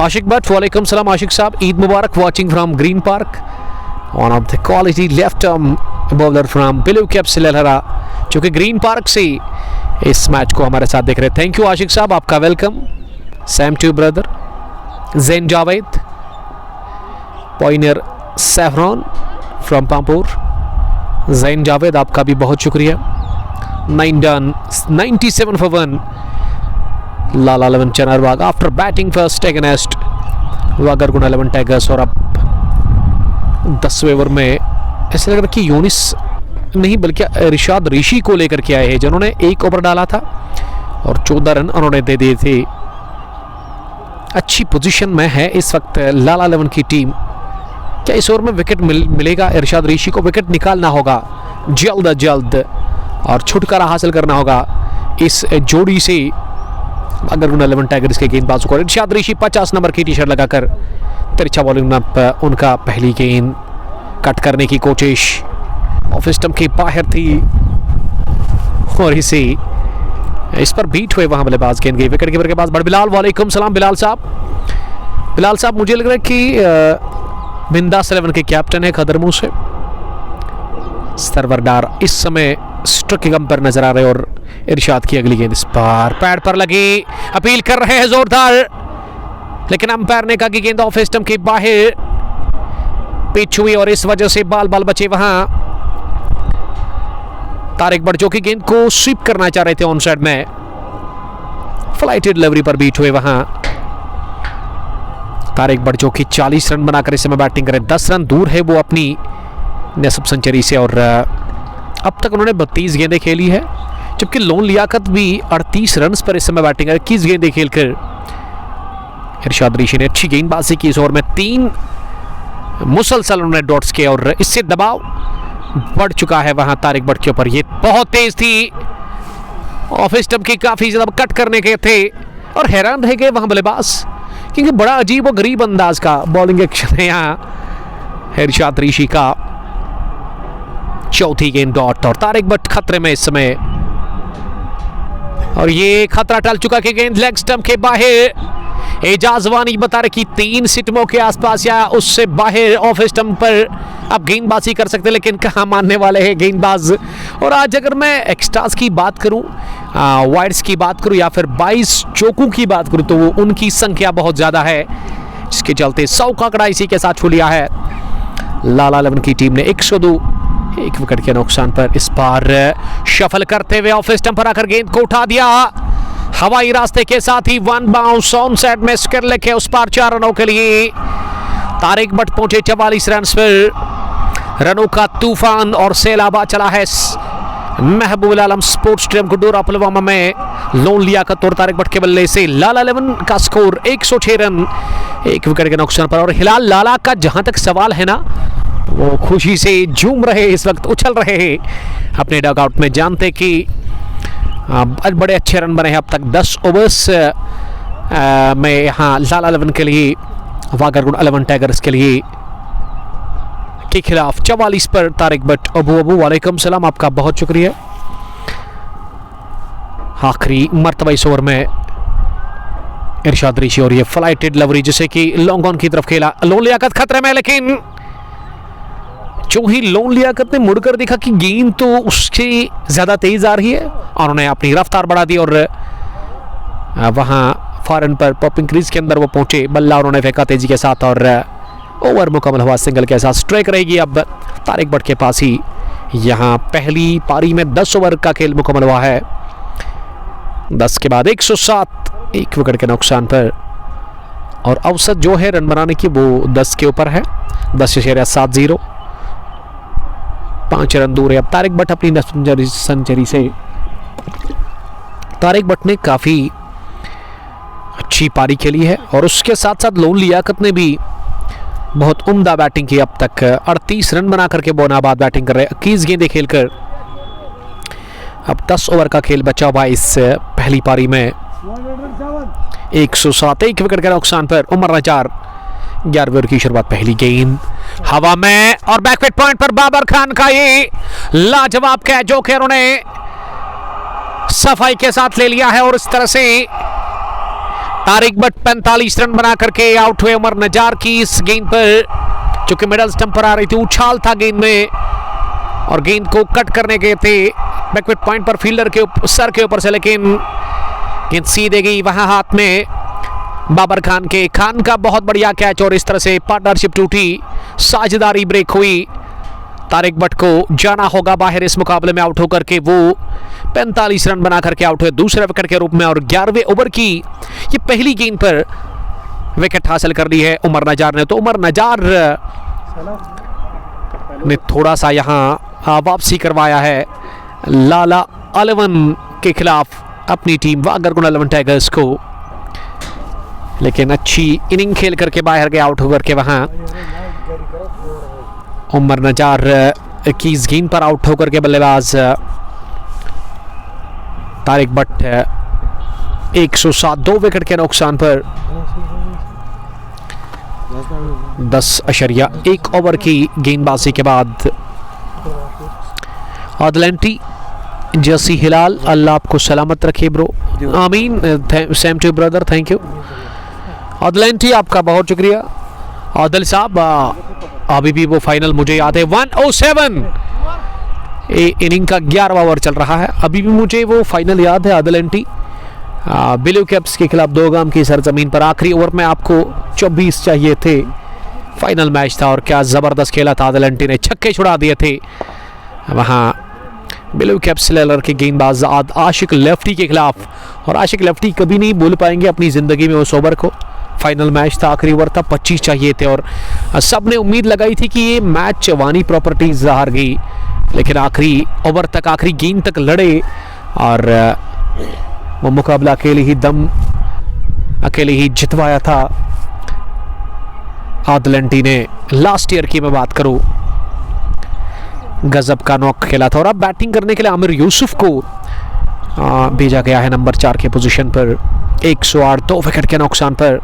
Speaker 1: आशिक भट्ट, वालेकुम सलाम आशिक साहब, ईद मुबारक, watching from Green Park. One of the quality left arm bowler from Blue Caps Lahara, जो कि ग्रीन पार्क से इस मैच को हमारे साथ देख रहे हैं। थैंक यू आशिक साहब, आपका welcome. Same to brother. Zain Javed, pioneer saffron from Pampore. Zain Javed, आपका भी बहुत शुक्रिया। 9 run 97 for 1 Lala 11 Chanarbagh after batting first against Wagarguna 11 tigers. और अब 10वें ओवर में ऐसा लग रहा कि यूनिस नहीं बल्कि इरशाद ऋषि को लेकर के आए हैं, जिन्होंने 1 ओवर डाला था और 14 रन उन्होंने दे दिए थे। अच्छी पोजीशन में है इस वक्त लाला 11 की टीम। क्या इस ओवर में विकेट मिलेगा? इरशाद ऋषि को विकेट निकालना होगा जल्द अज जल्द और छुटकारा हासिल करना होगा इस जोड़ी से वागरगुना 11 टाइगर्स के गेंदबाजों को। इरशाद ऋषि 50 नंबर की टी-शर्ट लगाकर तिरछा बॉलिंग में उनका पहली गेंद कट करने की कोशिश ऑफ स्टंप के बाहर थी और इस पर बीट हुए वहां बल्लेबाज। गेंद गई विकेट कीपर के पास। बड़ बिलाल, वालेकुम सलाम बिलाल साहब। बिलाल साहब, मुझे लग रहा है कि बिंदास 11 के कैप्टन है खदरमू से सरवर डार इस समय स्ट्रोक गम पर नजर आ रहे और इरशाद की अगली गेंद इस बार पैड पर लगी। अपील कर रहे हैं जोरदार, लेकिन अंपायर ने कहा कि गेंद ऑफ स्टंप के बाहर पिच हुई और इस वजह से बाल बचे वहां। तारिक भट्ट जो कि गेंद को स्वीप करना चाह रहे थे ऑन साइड में, फ्लाइटेड डिलीवरी पर बीट हुए वहां। तारिक भट्ट जो कि 40 रन बनाकर इस समय बैटिंग करें, 10 रन दूर है वो अपनी नेसब सेंचुरी से और अब तक उन्होंने 32 गेंदें खेली है, जबकि लोन लियाकत भी 38 रन पर इस समय बैटिंग है। 21 गेंदें खेलकर इरशाद ऋषि ने अच्छी गेंदबाजी की। इस ओवर में 3 मुसलसल उन्होंने डॉट्स किए और इससे दबाव बढ़ चुका है वहां तारिक भट्ट के ऊपर। ये बहुत तेज थी, ऑफ स्टंप की काफी ज्यादा कट करने के थे और हैरान रह गए वहां बल्लेबाज, क्योंकि बड़ा अजीब और गरीब अंदाज का बॉलिंग एक्शन है यहाँ इरशाद ऋषि का। चौथी गेंद डॉट और तारिक भट्ट खतरे में इस समय, और ये खतरा टल चुका कि गेंद लेग स्टंप के बाहर। एजाज वानी बता रहे कि 3 सिटमों के आसपास या उससे बाहर ऑफ स्टंप पर आप गेंदबाजी कर सकते हैं, लेकिन कहाँ मानने वाले हैं गेंदबाज। और आज अगर मैं एक्स्ट्रास की बात करूं, वाइड्स की बात करूं या फिर 22 चौकों की बात करूं, तो वो उनकी संख्या बहुत ज्यादा है, जिसके चलते 100 का आंकड़ा इसी के साथ छू लिया है लाला 11 की टीम ने। 102 1 विकेट के नुकसान पर इस बार शफल करते हुए ऑफ स्टंप पर आकर गेंद को उठा दिया हवाई रास्ते के साथ ही। 1 बाउंस ऑन साइड में स्क्वायर लेग है उस पार 4 रनों के लिए। तारिक भट्ट पहुंचे 44 रन पर। रनों का तूफान और सैलाब चला है महबूब आलम स्पोर्ट्स स्टेडियम गुड्डोरा पुलवामा में। लोन लियाकत और तारिक भट्ट के बल्ले से लाला 11 का स्कोर 106 रन 1 विकेट के नुकसान पर। और हिलाल लाला का जहां तक सवाल है ना, वो खुशी से झूम रहे, इस वक्त उछल रहे हैं अपने डगआउट में, जानते कि बड़े अच्छे रन बने हैं अब तक 10 ओवर्स में यहाँ लाला 11 के लिए, वागरगुना 11 टाइगर्स के लिए के खिलाफ। 44 पर तारिक भट्ट। अबू वालेकुम सलाम, आपका बहुत शुक्रिया। आखिरी मर्तबा इस ओवर में इरशाद ऋषि और ये फ्लाइटेड डिलीवरी जिसे कि लॉन्ग ऑन की तरफ खेला। लोन लियाकत खतरे में, लेकिन जो ही लोन लियाकत ने मुड़कर देखा कि गेंद तो उससे ज्यादा तेज आ रही है और उन्होंने अपनी रफ्तार बढ़ा दी और वहां फॉरन पर पॉपिंग क्रीज के अंदर वो पहुंचे। बल्ला उन्होंने फेंका तेजी के साथ और ओवर मुकम्मल हुआ सिंगल के साथ। स्ट्राइक रहेगी अब तारिक भट्ट के पास ही। यहां पहली पारी में 10 ओवर का खेल मुकम्मल हुआ है। 10 के बाद 107 1 विकेट के नुकसान पर और औसत जो है रन बनाने की वो 10 के ऊपर है, 10.70। 5 रन दूर है अब तारिक भट्ट अपनी सेंचुरी से। तारिक भट्ट ने काफी अच्छी पारी खेली है और उसके साथ साथ लोन लियाकत ने भी बहुत उम्दा बैटिंग की। अब तक 38 रन बना करके बोनाबाद बैटिंग कर रहे हैं 21 गेंदें खेलकर। अब 10 ओवर का खेल बचा हुआ इस पहली पारी में। 107 एक विकेट के नुकसान पर उमर नजार 11वें ओवर की शुरुआत। पहली गेंद हवा में और बैकफुट पॉइंट पर बाबर खान का ये लाजवाब कैच जो कि उन्होंने सफाई के साथ ले लिया है और इस तरह से तारिक बट 45 रन बना करके आउट हुए। उमर नजार की इस गेंद पर चूंकि मिडल स्टंप पर आ रही थी, उछाल था गेंद में और गेंद को कट करने गए थे बैकफुट पॉइंट पर फील्डर के सर के ऊपर से, लेकिन गेंद सीधे गई वहां हाथ में बाबर खान के। खान का बहुत बढ़िया कैच और इस तरह से पार्टनरशिप टूटी, साझेदारी ब्रेक हुई। तारिक बट को जाना होगा बाहर इस मुकाबले में आउट होकर के। वो 45 रन बना करके आउट हुए दूसरे विकेट के रूप में और 11वें ओवर की ये पहली गेंद पर विकेट हासिल कर ली है उमर नजार ने। तो उमर नजार ने थोड़ा सा यहाँ वापसी करवाया है लाला 11 के खिलाफ अपनी टीम वागरगुंडा 11 टाइगर्स को, लेकिन अच्छी इनिंग खेल करके बाहर गए आउट होकर के। वहां उमर नजार की इस गेंद पर आउट होकर के बल्लेबाज तारिक बट 107 2 विकेट के नुकसान पर 10.1 ओवर की गेंदबाजी के बाद आदलेंटी जसी हिलाल, अल्लाह आपको सलामत रखे ब्रो। आमीन, same to brother, thank you आदलेंटी, आपका बहुत शुक्रिया आदिल साहब। अभी भी वो फाइनल मुझे याद है 107 इनिंग का 11वां ओवर चल रहा है। अभी भी मुझे वो फाइनल याद है आदलेंटी ब्लू कैप्स के खिलाफ दोगाम की सरजमीन पर। आखिरी ओवर में आपको 24 चाहिए थे, फाइनल मैच था और क्या ज़बरदस्त खेला था आदलेंटी ने, छक्के छुड़ा दिए थे वहाँ ब्लू कैप्स लेलर के गेंदबाज आशिक लेफ्टी के खिलाफ। और आशिक लेफ्टी कभी नहीं भूल पाएंगे अपनी ज़िंदगी में उस ओवर को। फाइनल मैच था, आखिरी ओवर था, 25 चाहिए थे और सब ने उम्मीद लगाई थी कि ये मैच वानी प्रॉपर्टीज हार गई, लेकिन आखिरी ओवर तक, आखिरी गेंद तक लड़े और वो मुकाबला अकेले ही जितवाया था आदलेंटी ने। लास्ट ईयर की मैं बात करूं, गजब का नॉक खेला था। और अब बैटिंग करने के लिए आमिर यूसुफ को भेजा गया है नंबर 4 के पोजीशन पर। 108 2 विकेट के नुकसान पर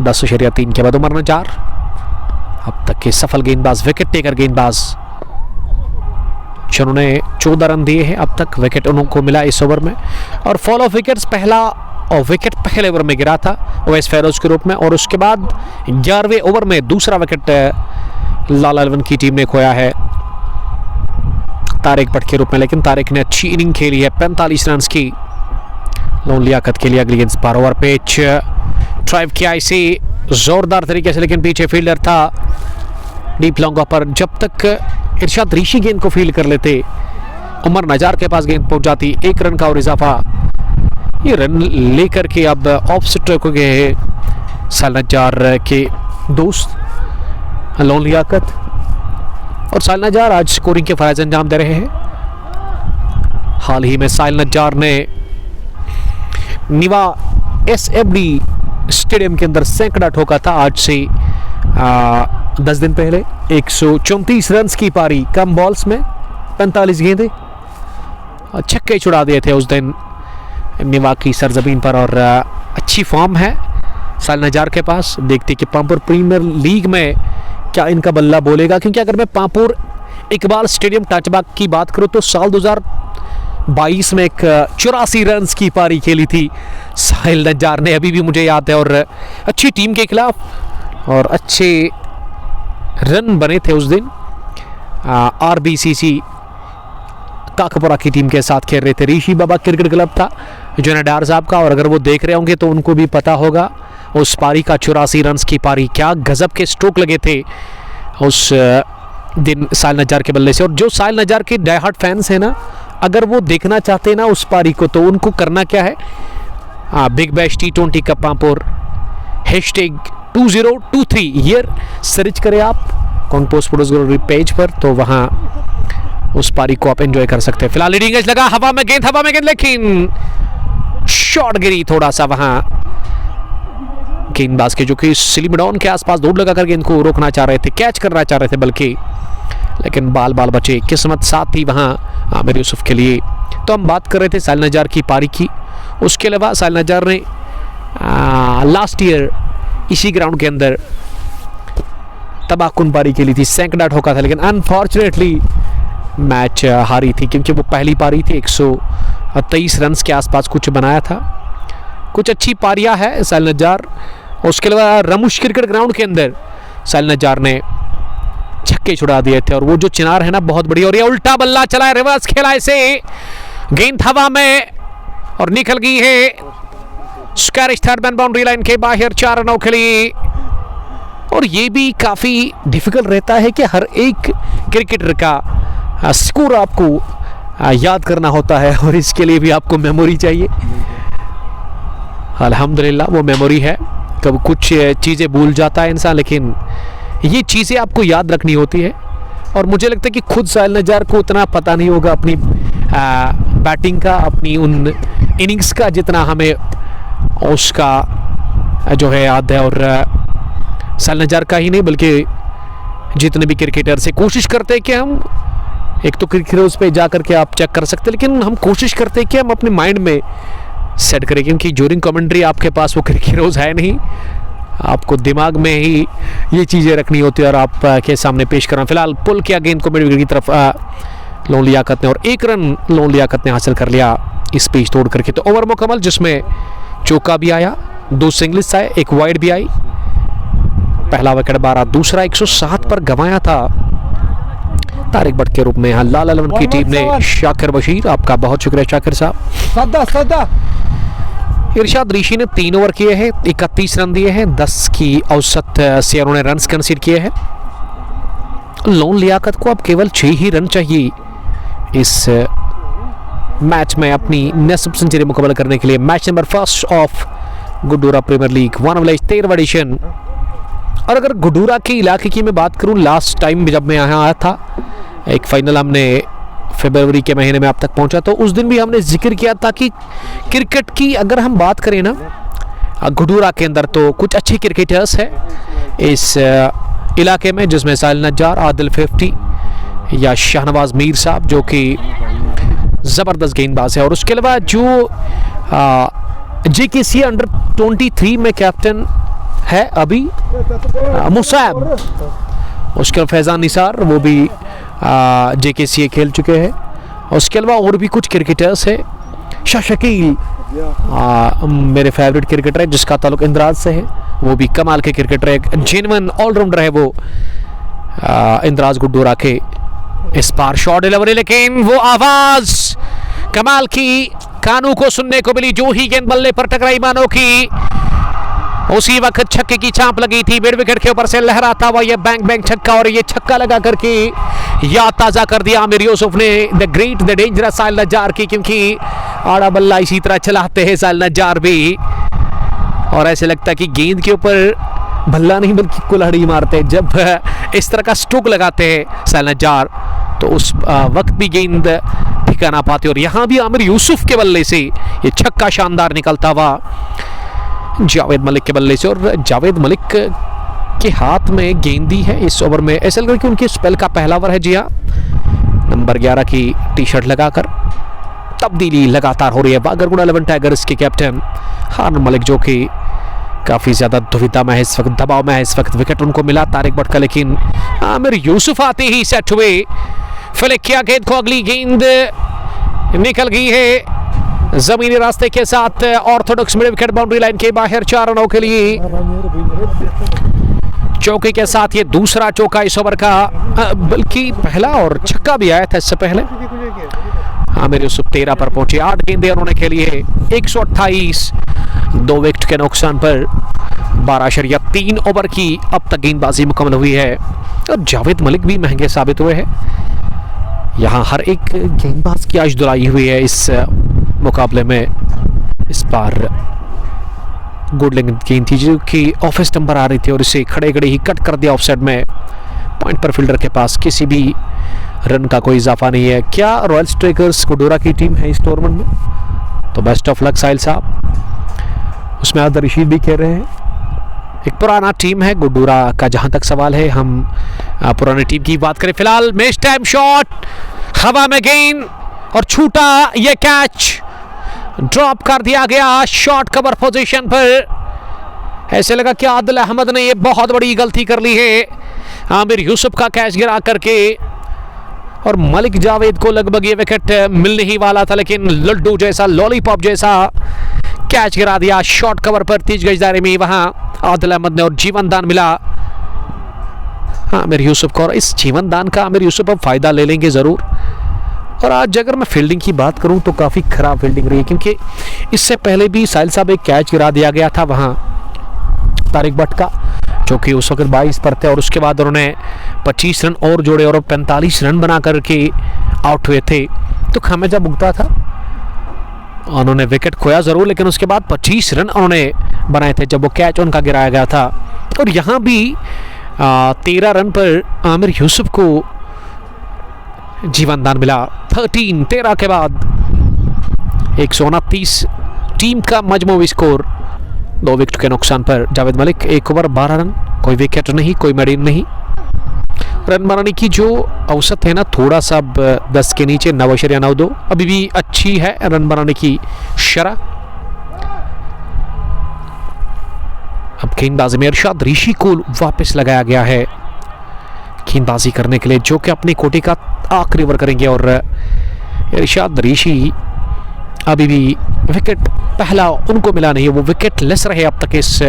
Speaker 1: 10.3 के बाद उमर नजार अब तक के सफल गेंदबाज, विकेट टेकर गेंदबाज, जिन्होंने 14 रन दिए हैं अब तक। विकेट उनको मिला इस ओवर में और फॉल ऑफ विकेट्स विकेट पहले ओवर में गिरा था ओवैस फेरोज के रूप में और उसके बाद 11वें ओवर में दूसरा विकेट लाला 11 की टीम ने खोया है तारिक बट के रूप में। लेकिन तारिक ने अच्छी इनिंग खेली है 45 रन की। लोन लियाकत के लिए अगली गेंद पर ओवर पिच ड्राइव किया इसे जोरदार तरीके से, लेकिन पीछे फील्डर था डीप लॉन्ग पर। जब तक इरशाद ऋषि गेंद को फील्ड कर लेते, उमर नजार के पास गेंद पहुंच जाती। 1 रन का और इजाफा, ये रन लेकर के अब ऑफ सेट हो गए साहिल नजार के दोस्त लोन लियाकत। और साहिल नजार आज स्कोरिंग के फराइज अंजाम दे रहे हैं। हाल ही में साहिल नजार ने निवा SFD स्टेडियम के अंदर सैकड़ा ठोका था आज से 10 दिन पहले। 134 रन की पारी कम बॉल्स में 45 गेंदें, छक्के छुड़ा दिए थे उस दिन निवा की सरजमीन पर। और अच्छी फॉर्म है साहिल नजार के पास। देखते कि पामपुर प्रीमियर लीग में क्या इनका बल्ला बोलेगा, क्योंकि अगर मैं पामपुर इकबाल स्टेडियम टचबैक की बात करूं तो साल 2022 में एक 84 रन की पारी खेली थी साहिल नजार ने, अभी भी मुझे याद है। और अच्छी टीम के खिलाफ और अच्छे रन बने थे उस दिन। RBCC काकपुरा की टीम के साथ खेल रहे थे। ऋषि बाबा क्रिकेट क्लब था जो नडार साहब का, और अगर वो देख रहे होंगे तो उनको भी पता होगा उस पारी का 84 रन की पारी, क्या गजब के स्ट्रोक लगे थे उस दिन साहिल नजार के बल्ले से। और जो साहिल नजार के डाई हार्ट फैंस हैं ना, अगर वो देखना चाहते हैं ना उस पारी को, तो उनको करना क्या है, big bash T20 cup Pampore #2023 year search करें आप कॉन्ग पोस्ट पेज पर, तो वहाँ उस पारी को आप एंजॉय कर सकते हैं। फिलहाल लीडिंग एज लगा, हवा में गेंद, लेकिन शॉट गिरी थोड़ा सा वहां गेंदबाज के, जो कि स्लिप डाउन के आसपास दौड़ लगाकर गेंद को रोकना चाह रहे थे, कैच करना चाह रहे थे बल्कि, लेकिन बाल बचे। किस्मत साथ थी वहां आमिर यूसुफ के लिए। तो हम बात कर रहे थे साहिल नज्जार की पारी की। उसके अलावा साहिल नज्जार ने लास्ट ईयर इसी ग्राउंड के अंदर तबाहकुन पारी खेली थी, सैकड़ा ठोका था, लेकिन अनफॉर्चुनेटली मैच हारी थी क्योंकि वो पहली पारी थी। 123 रन के आसपास कुछ बनाया था। कुछ अच्छी पारियां है साहिल नज्जार। उसके अलावा रमुश क्रिकेट ग्राउंड के अंदर साहिल नज्जार ने छक्के छुड़ा दिए थे, और वो जो चिनार है ना बहुत बढ़िया। और ये उल्टा बल्ला चला है, रिवर्स खेला इसे, गेंद हवा में और निकल गई है स्क्वारिश थर्ड मैन बाउंड्री लाइन के बाहर 4 रनों के लिए। और ये भी काफी डिफिकल्ट रहता है कि हर एक क्रिकेटर का स्कोर आपको याद करना होता है, और इसके लिए भी आपको मेमोरी चाहिए। अल्हम्दुलिल्लाह वो मेमोरी है। कब कुछ चीज़ें भूल जाता है इंसान, लेकिन ये चीज़ें आपको याद रखनी होती है। और मुझे लगता है कि खुद साहिल नज्जार को उतना पता नहीं होगा अपनी बैटिंग का, अपनी उन इनिंग्स का, जितना हमें उसका जो है याद है। और साहिल नज्जार का ही नहीं बल्कि जितने भी क्रिकेटर से कोशिश करते हैं कि हम, एक तो क्रिकेटर्स पे जा करके आप चेक कर सकते हैं, लेकिन हम कोशिश करते हैं कि हम अपने माइंड में सेट करें, क्योंकि ड्यूरिंग कमेंट्री आपके पास वो क्रिकेटर्स है नहीं, आपको दिमाग में ही ये चीज़ें रखनी होती है और आप के सामने पेश करना। फिलहाल पुल किया गेंद को मिड विकेट की तरफ लोन लियाकत ने, और 1 रन लोन लियाकत ने हासिल कर लिया इस पिच तोड़ करके। तो ओवर मुकम्मल, जिसमें चौका भी आया, 2 सिंगल्स आए, 1 वाइड भी आई। पहला विकेट 12, दूसरा 107 पर गंवाया था तारिक भट्ट के रूप में। लाल 11 की टीम ने शाकिर बशीर, आपका बहुत शुक्रिया शाकिर साहब। इरशाद ऋषि ने 3 ओवर किए हैं, 31 रन दिए हैं, 10 की औसत से उन्होंने रन कंसीड किए हैं। लोन लियाकत को अब केवल 6 ही रन चाहिए इस मैच में अपनी नेस्फ सेंचुरी मुकम्मल करने के लिए। Match number 1 of Gudoora premier league 1 village 13वां एडिशन। और अगर गुडूरा के इलाके की मैं बात करूं, लास्ट टाइम जब मैं यहाँ आया था, एक फाइनल हमने फरवरी के महीने में आप तक पहुंचा, तो उस दिन भी हमने जिक्र किया था कि क्रिकेट की अगर हम बात करें ना गुडूरा के अंदर, तो कुछ अच्छे क्रिकेटर्स हैं इस इलाके में, जिसमें साहिल नज्जार, आदिल 50 या शाहनवाज मीर साहब जो कि ज़बरदस्त गेंदबाज है। और उसके अलावा जो JKCA अंडर 23 में कैप्टन है अभी मुसाब, उसके फैज़ान निसार, वो भी JKCA खेल चुके हैं। उसके अलावा और भी कुछ क्रिकेटर्स है। शाह शकील मेरे फेवरेट क्रिकेटर है, जिसका ताल्लुक इंद्राज से है, वो भी कमाल के क्रिकेटर है, जेन्युइन ऑलराउंडर है वो इंद्राज गुडूरा के। इस बार शॉट डिलीवरी, लेकिन वो आवाज कमाल की कानू को सुनने को मिली, जो ही गेंद बल्ले पर टकराई मानो की उसी वक्त छक्के की चांप लगी थी। मिड विकेट के ऊपर से लहराता हुआ ये बैंक बैंक छक्का, और ये छक्का लगा करके याद ताज़ा कर दिया आमिर यूसुफ ने द ग्रेट द डेंजरस साहिल नज्जार की, क्योंकि आड़ा बल्ला इसी तरह चलाते हैं साहिल नज्जार भी, और ऐसे लगता है कि गेंद के ऊपर भल्ला नहीं बल्कि कुल्हाड़ी मारते हैं जब इस तरह का स्ट्रोक लगाते हैं साहिल नज्जार, तो उस वक्त भी गेंद ठिकाना पाते। और यहाँ भी आमिर यूसुफ के बल्ले से ये छक्का शानदार निकलता हुआ जावेद मलिक के बल्ले से, और जावेद मलिक के हाथ में गेंदी है इस ओवर में। ऐसा लग रहा है कि उनके स्पेल का पहला ओवर है। जी हाँ, नंबर 11 की टी-शर्ट लगाकर तब्दीली लगातार हो रही है बागरगुड़ा 11 टाइगर्स के कैप्टन हारून मलिक, जो कि काफ़ी ज़्यादा दुविधा में है इस वक्त, दबाव में है इस वक्त। विकेट उनको मिला तारिक भट्ट का, लेकिन आमिर यूसुफ आते ही सेट हुए, फ्लिक किया गेंद को, अगली गेंद निकल गई है जमीनी रास्ते के साथ Orthodox mid wicket boundary line के बाहर 4 रनों के लिए। चौके के साथ ये दूसरा चौका इस ओवर का, बल्कि पहला और छक्का भी आया था इससे पहले। आमिर यूसुफ 13 पर पहुंचे, 8 गेंदें उन्होंने खेली है, 128, 2 विकेट के नुकसान पर 12.3 ओवर की अब तक गेंदबाजी मुकम्मल हुई है। और जावेद मलिक भी महंगे साबित हुए हैं। यहाँ हर एक गेंदबाज की आज दुलाई हुई है इस मुकाबले में। इस बार गुड लेंथ गेंद थी जो कि ऑफ स्टंपर आ रही थी, और इसे खड़े खड़े ही कट कर दिया ऑफ साइड में। पॉइंट पर फील्डर के पास किसी भी रन का कोई इजाफा नहीं है। क्या रॉयल स्ट्राइकर्स गुडूरा की टीम है इस टूर्नामेंट में? तो बेस्ट ऑफ लक साहिल साहब। उसमें आदर रशीद भी खेल रहे हैं। एक पुराना टीम है गुड्डूरा का। जहां तक सवाल है, हम पुरानी टीम की बात करें फिलहाल। मैच टाइम शॉट, हवा में गेंद और छूटा, ये कैच ड्रॉप कर दिया गया शॉर्ट कवर पोजीशन पर। ऐसे लगा कि आदिल अहमद ने ये बहुत बड़ी गलती कर ली है। आमिर यूसुफ का कैच गिरा करके और मलिक जावेद को लगभग ये विकेट मिलने ही वाला था, लेकिन लड्डू जैसा, लॉलीपॉप जैसा कैच गिरा दिया शॉर्ट कवर पर 30 गज दायरे में। वहां आदिल अहमद ने और जीवन दान मिला आमिर यूसुफ को। और इस जीवन दान का आमिर यूसुफ अब फायदा ले लेंगे जरूर। और आज अगर मैं फील्डिंग की बात करूं तो काफ़ी ख़राब फील्डिंग रही है, क्योंकि इससे पहले भी साहिल साहब एक कैच गिरा दिया गया था वहां तारिक भट्ट का, जो कि उस वक्त 22 पर थे, और उसके बाद उन्होंने 25 रन और जोड़े और 45 रन बना करके आउट हुए थे। तो खामियाजा भुगता था, उन्होंने विकेट खोया ज़रूर, लेकिन उसके बाद 25 रन उन्होंने बनाए थे जब वो कैच उनका गिराया गया था। और यहाँ भी 13 रन पर आमिर यूसुफ को जीवन दान मिला। 13 के बाद 129 टीम का मजमूई स्कोर। 2 विकेट के नुकसान पर जावेद मलिक 1 ओवर 12 रन, कोई विकेट नहीं, कोई मेडन नहीं। रन बनाने की जो औसत है ना, थोड़ा सा 10 के नीचे 9.92, अभी भी अच्छी है रन बनाने की शरह। अब गेंदबाजी में इरशाद ऋषि को वापस लगाया गया है गेंदबाजी करने के लिए, जो कि अपनी कोटी का आखिरी ओवर करेंगे। और इरशाद ऋषि अभी भी विकेट पहला उनको मिला नहीं है, वो विकेट लेस रहे अब तक इस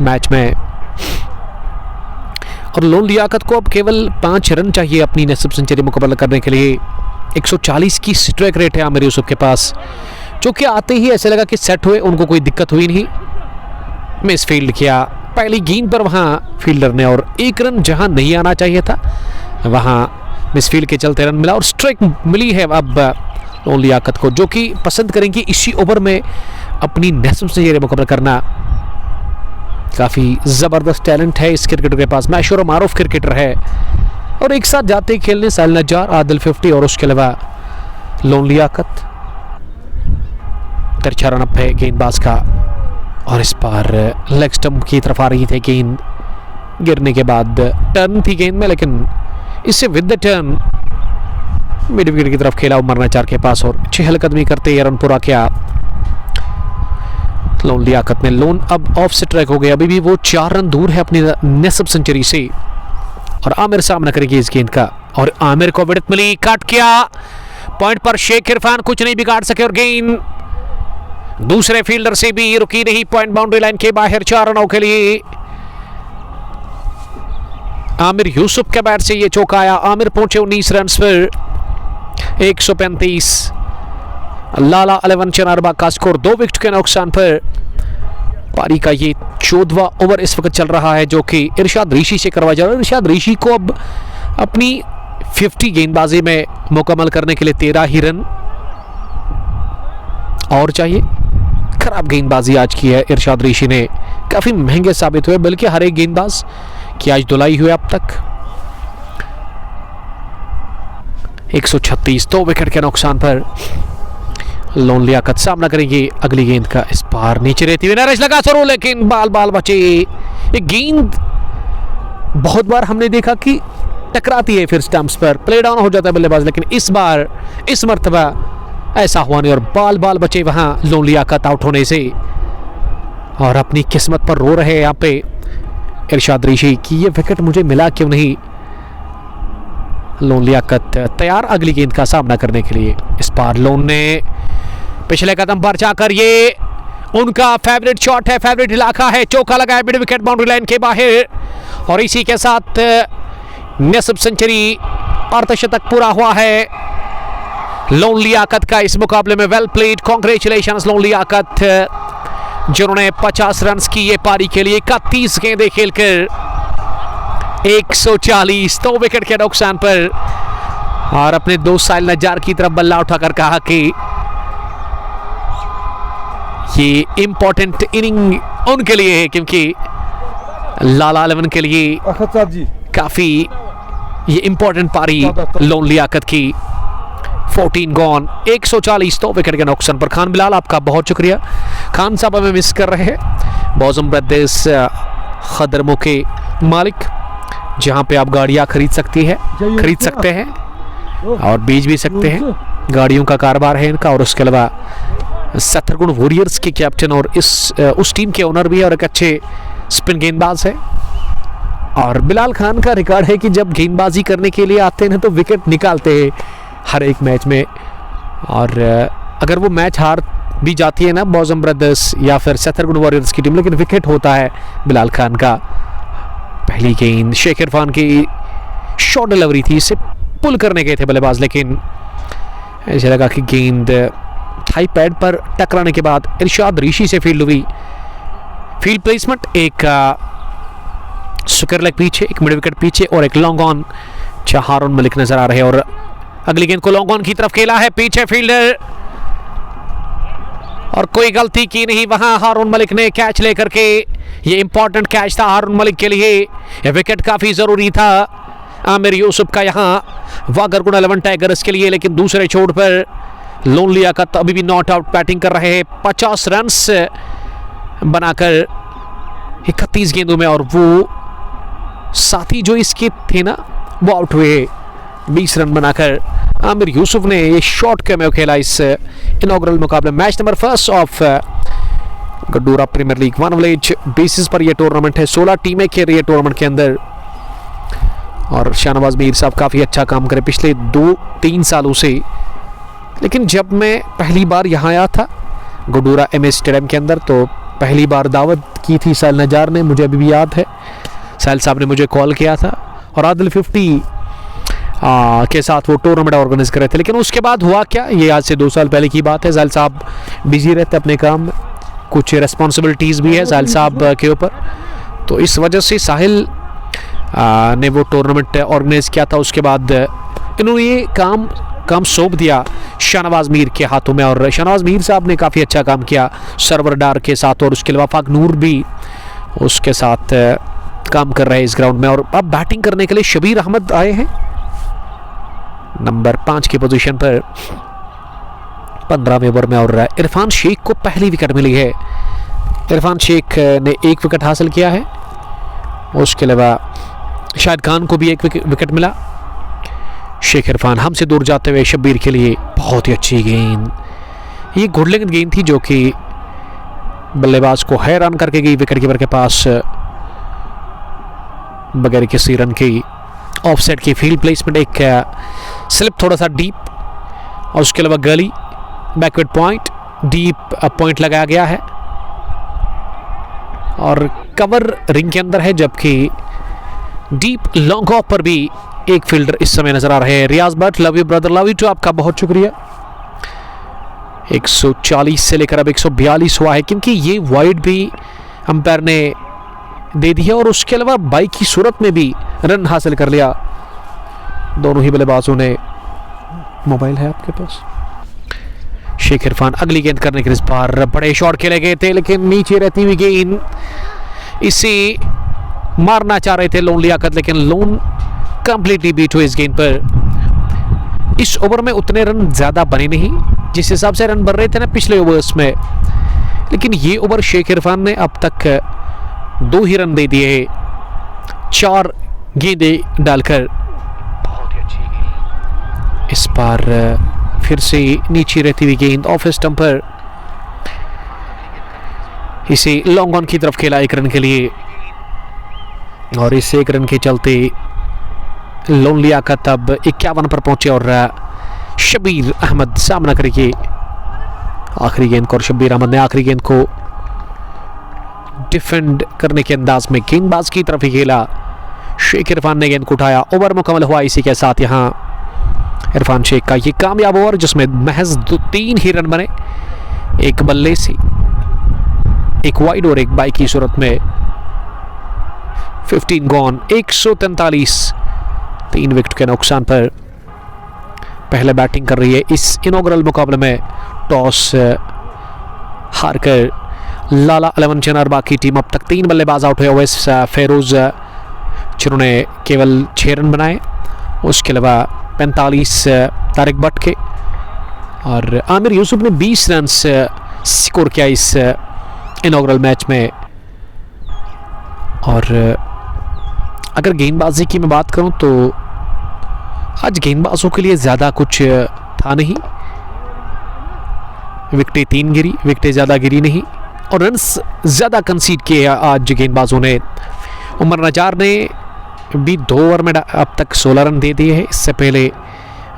Speaker 1: मैच में। और लोन लियाकत को अब केवल 5 रन चाहिए अपनी नसीब सेंचुरी मुकम्मल करने के लिए। 140 की स्ट्राइक रेट है आमिर यूसुफ के पास, जो कि आते ही ऐसे लगा कि सेट हुए, उनको कोई दिक्कत हुई नहीं। मिस फील्ड किया पहली गेंद पर वहां फील्डर ने, और 1 रन जहां नहीं आना चाहिए था वहां मिस फील्ड के चलते रन मिला और स्ट्राइक मिली है अब लोन लियाकत को, जो कि पसंद करेंगे इसी ओवर में अपनी नसीब सेंचुरी मुकम्मल करना। काफ़ी ज़बरदस्त टैलेंट है इस क्रिकेटर के पास, मशहूर मारूफ क्रिकेटर है। और एक साथ जाते ही खेलने साहिल नज्जार, आदिल 50 और उसके अलावा लोन लियाकत। तिरछा रन अप है गेंदबाज का, और इस बार लेग स्टंप की तरफ आ रही थी गेंद, गिरने के बाद टर्न थी गेंद में, लेकिन इससे with the turn mid wicket की तरफ खेला उमर नचार के पास और चहलकदमी करते ये रन पूरा किया लोन लियाकत ने। लोन अब ऑफ से ट्रैक हो गया, अभी भी वो 4 रन दूर है अपनी नसीब सेंचुरी से, और आमिर सामना करेगी इस गेंद का। और आमिर को विड़त मिली, काट किया पॉइंट पर, शेख इरफान कुछ नहीं बिगाड़ सके और गेंद दूसरे फील्डर से भी रुकी नहीं, पॉइंट बाउंड्री लाइन के बाहर 4 रनों के लिए आमिर यूसुफ के बैट से ये चौका आया। आमिर पहुंचे 19 रन पर 135। लाला 11 चनारबा का स्कोर 2 विकेट के नुकसान पर। पारी का ये 14वां ओवर इस वक्त चल रहा है, जो कि इरशाद ऋषि से करवाया जा रहा है। इरशाद ऋषि को अब अपनी 50 गेंदबाजी में मुकम्मल करने के लिए 13 ही रन और चाहिए। खराब गेंदबाजी आज की है इरशाद ऋषि ने, काफी महंगे साबित हुए, बल्कि हर एक गेंदबाज की आज धुलाई हुई अब तक। 136, 2 विकेट के नुकसान पर लोन लियाकत सामना करेंगे अगली गेंद का। इस बार नीचे रहती हुई नरेश लगा सरो, लेकिन बाल बचे। ये गेंद बहुत बार हमने देखा कि टकराती है, फिर स्टंप्स पर प्ले डाउन हो जाता है बल्लेबाज, लेकिन इस बार इस मर्तबा ऐसा हुआ नहीं और बाल बचे वहां लोन लियाकत आउट होने से। और अपनी किस्मत पर रो रहे हैं यहाँ पे इरशाद ऋषि कि ये विकेट मुझे मिला क्यों नहीं। लोन लियाकत तैयार अगली गेंद का सामना करने के लिए। इस बार लोन ने पिछले कदम पर जाकर ये उनका फेवरेट शॉट है, फेवरेट इलाका है, चौका लगाया मिड विकेट बाउंड्री लाइन के बाहर, और इसी के साथ नसीब सेंचुरी अर्धशतक पूरा हुआ है लोन लियाकत का इस मुकाबले में। Well played, congratulations Lone Liaqat, जिन्होंने 50 रन की ये पारी के लिए 31 गेंदें खेलकर 140, 2 विकेट के नुकसान पर। और अपने दोस्त साहिल नज्जार की तरफ बल्ला उठाकर कहा कि ये इंपॉर्टेंट इनिंग उनके लिए है, क्योंकि लाला 11 के लिए काफी ये इंपॉर्टेंट पारी लोन लियाकत की। 14 गॉन, 140 तो विकेट के नुकसान पर। खान बिलाल आपका बहुत शुक्रिया। खान साहब हमें मिस कर रहे हैं। मौसम प्रदेश खदरमों के मालिक, जहां पे आप गाड़ियां खरीद सकते हैं और बेच भी सकते हैं। गाड़ियों का कारोबार है इनका। और उसके अलावा सत्तरगुण वॉरियर्स के कैप्टन और उस टीम के ओनर भी है और एक अच्छे स्पिन गेंदबाज है। और बिलाल खान का रिकॉर्ड है कि जब गेंदबाजी करने के लिए आते हैं ना तो विकेट निकालते हैं हर एक मैच में। और अगर वो मैच हार भी जाती है ना मौसम ब्रदर्स या फिर सत्तरगुण वॉरियर्स की टीम, लेकिन विकेट होता है बिलाल खान का। पहली गेंद शेख इरफान की शॉर्ट डिलीवरी थी, इसे पुल करने गए थे बल्लेबाज, लेकिन ऐसा लगा कि गेंद थाई पैड पर टकराने के बाद इरशाद ऋषि से फील्ड हुई। फील्ड प्लेसमेंट एक सुकर लेग पीछे, एक मिड विकेट पीछे और एक लॉन्ग ऑन। हारून मलिक नजर आ रहे हैं और अगली गेंद को लॉन्ग ऑन की तरफ खेला है, पीछे फील्डर और कोई गलती की नहीं वहां हारून मलिक ने कैच लेकर के। ये इंपॉर्टेंट कैच था हारून मलिक के लिए, ये विकेट काफी जरूरी था आमिर यूसुफ का यहाँ वागरगुन 11 टाइगर्स के लिए। लेकिन दूसरे छोर पर लोन लियाकत अभी भी नॉट आउट बैटिंग कर रहे हैं 50 रन बनाकर 31 गेंदों में, और वो साथी जो इसके थे ना वो आउट हुए 20 रन बनाकर। आमिर यूसुफ ने ये शॉर्ट कैमियो खेला इस इनॉग्रल मुकाबले। Match number 1 of Gudoora premier league 1 village basis पर यह टूर्नामेंट है। 16 टीमें खेल रही है टूर्नामेंट के अंदर और शाहनवाज मीर साहब काफ़ी अच्छा काम करे पिछले 2-3 सालों से। लेकिन जब मैं पहली बार यहाँ आया था गड्डूरा MS स्टेडियम के अंदर, तो पहली बार दावत की थी साहिल नजार ने, मुझे अभी भी याद है। साहिल साहब ने मुझे कॉल किया था और आदिल 50 के साथ वो टूर्नामेंट ऑर्गेनाइज कर रहे थे। लेकिन उसके बाद हुआ क्या, ये आज से 2 साल पहले की बात है। साहिल साहब बिजी रहते अपने काम में, कुछ रिस्पॉन्सिबिलिटीज़ भी है साहिल साहब के ऊपर, तो इस वजह से साहिल ने वो टूर्नामेंट ऑर्गेनाइज किया था। उसके बाद इन्होंने ये काम सौंप दिया शाहनवाज मीर के हाथों में और शाहनवाज मीर साहब ने काफ़ी अच्छा काम किया सरवर डार के साथ। और उसके अलावा फाक नूर भी उसके साथ काम कर रहे हैं इस ग्राउंड में। और अब बैटिंग करने के लिए शबीर अहमद आए हैं नंबर 5 की पोजीशन पर 15वें ओवर में, और इरफान शेख को पहली विकेट मिली है। इरफान शेख ने 1 विकेट हासिल किया है। उसके अलावा शाहिद खान को भी 1 विकेट मिला। शेख इरफान हमसे दूर जाते हुए शब्बीर के लिए बहुत ही अच्छी गेंद, ये गुडलिंग गेंद थी जो कि बल्लेबाज को हैरान करके गई विकेट कीपर के पास बगैर किसी रन की। ऑफसेट की फील्ड प्लेसमेंट, एक स्लिप थोड़ा सा डीप और उसके अलावा गली बैकवर्ड पॉइंट, डीप पॉइंट लगाया गया है और कवर रिंग के अंदर है, जबकि डीप लॉन्ग ऑफ पर भी एक फील्डर इस समय नजर आ रहे हैं। Riyaz Bhat, love you brother, love you too, आपका बहुत शुक्रिया। 140 से लेकर अब 142 हुआ है, क्योंकि ये वाइड भी अंपायर ने दे दी है और उसके अलावा बाई की सूरत में भी रन हासिल कर लिया दोनों ही बल्लेबाजों ने। मोबाइल है आपके पास? शेख इरफान अगली गेंद करने के लिए इस बार बड़े शॉट खेले गए थे, लेकिन नीचे रहती हुई गेंद इसे मारना चाह रहे थे लोन लियाकत, लेकिन लोन कंप्लीटली बीट हुए इस गेंद पर। इस ओवर में उतने रन ज्यादा बने नहीं जिस हिसाब से रन बन रहे थे ना पिछले ओवर्स में, लेकिन ये ओवर शेख इरफान ने अब तक 2 ही रन दे दिए 4 गेंदें डालकर। बहुत ही अच्छी गेंद इस बार फिर से नीचे रहती हुई गेंद ऑफ स्टंप पर, इसे लॉन्ग ऑन की तरफ खेला 1 रन के लिए और इस 1 रन के चलते लोन लियाकत अब 51 पर पहुंचे और शबीर अहमद सामना करेंगे आखिरी गेंद को। और शबीर अहमद ने आखिरी गेंद को डिफेंड करने के अंदाज में गेंदबाज की तरफ ही खेला। शेख इरफान ने गेंद को उठाया। ओवर मुकम्मल हुआ। इसी के साथ यहाँ इरफान शेख का ये कामयाब ओवर जिसमें महज 3 ही रन बने, 1 बल्ले से, 1 वाइड और 1 बाई की सूरत में। 15 गॉन, 143, 3 विकेट के नुकसान पर। पहले बैटिंग कर रही है इस इनॉग्रल मुकाबले में टॉस हारकर लाला 11 चेनार। बाकी टीम अब तक 3 बल्लेबाज आउट हुए। ओवैस फेरोज जिन्होंने केवल 6 रन बनाए, उसके अलावा 45 तारिक भट्ट के और आमिर यूसुफ ने 20 रन स्कोर किया इस इनॉग्रल मैच में। और अगर गेंदबाजी की मैं बात करूं तो आज गेंदबाजों के लिए ज़्यादा कुछ था नहीं। विकेटें 3 गिरी, विकेटें ज़्यादा गिरी नहीं और रन्स ज़्यादा कंसीड किए आज गेंदबाजों ने। उमर नजार ने भी 2 ओवर में अब तक 16 रन दे दिए हैं। इससे पहले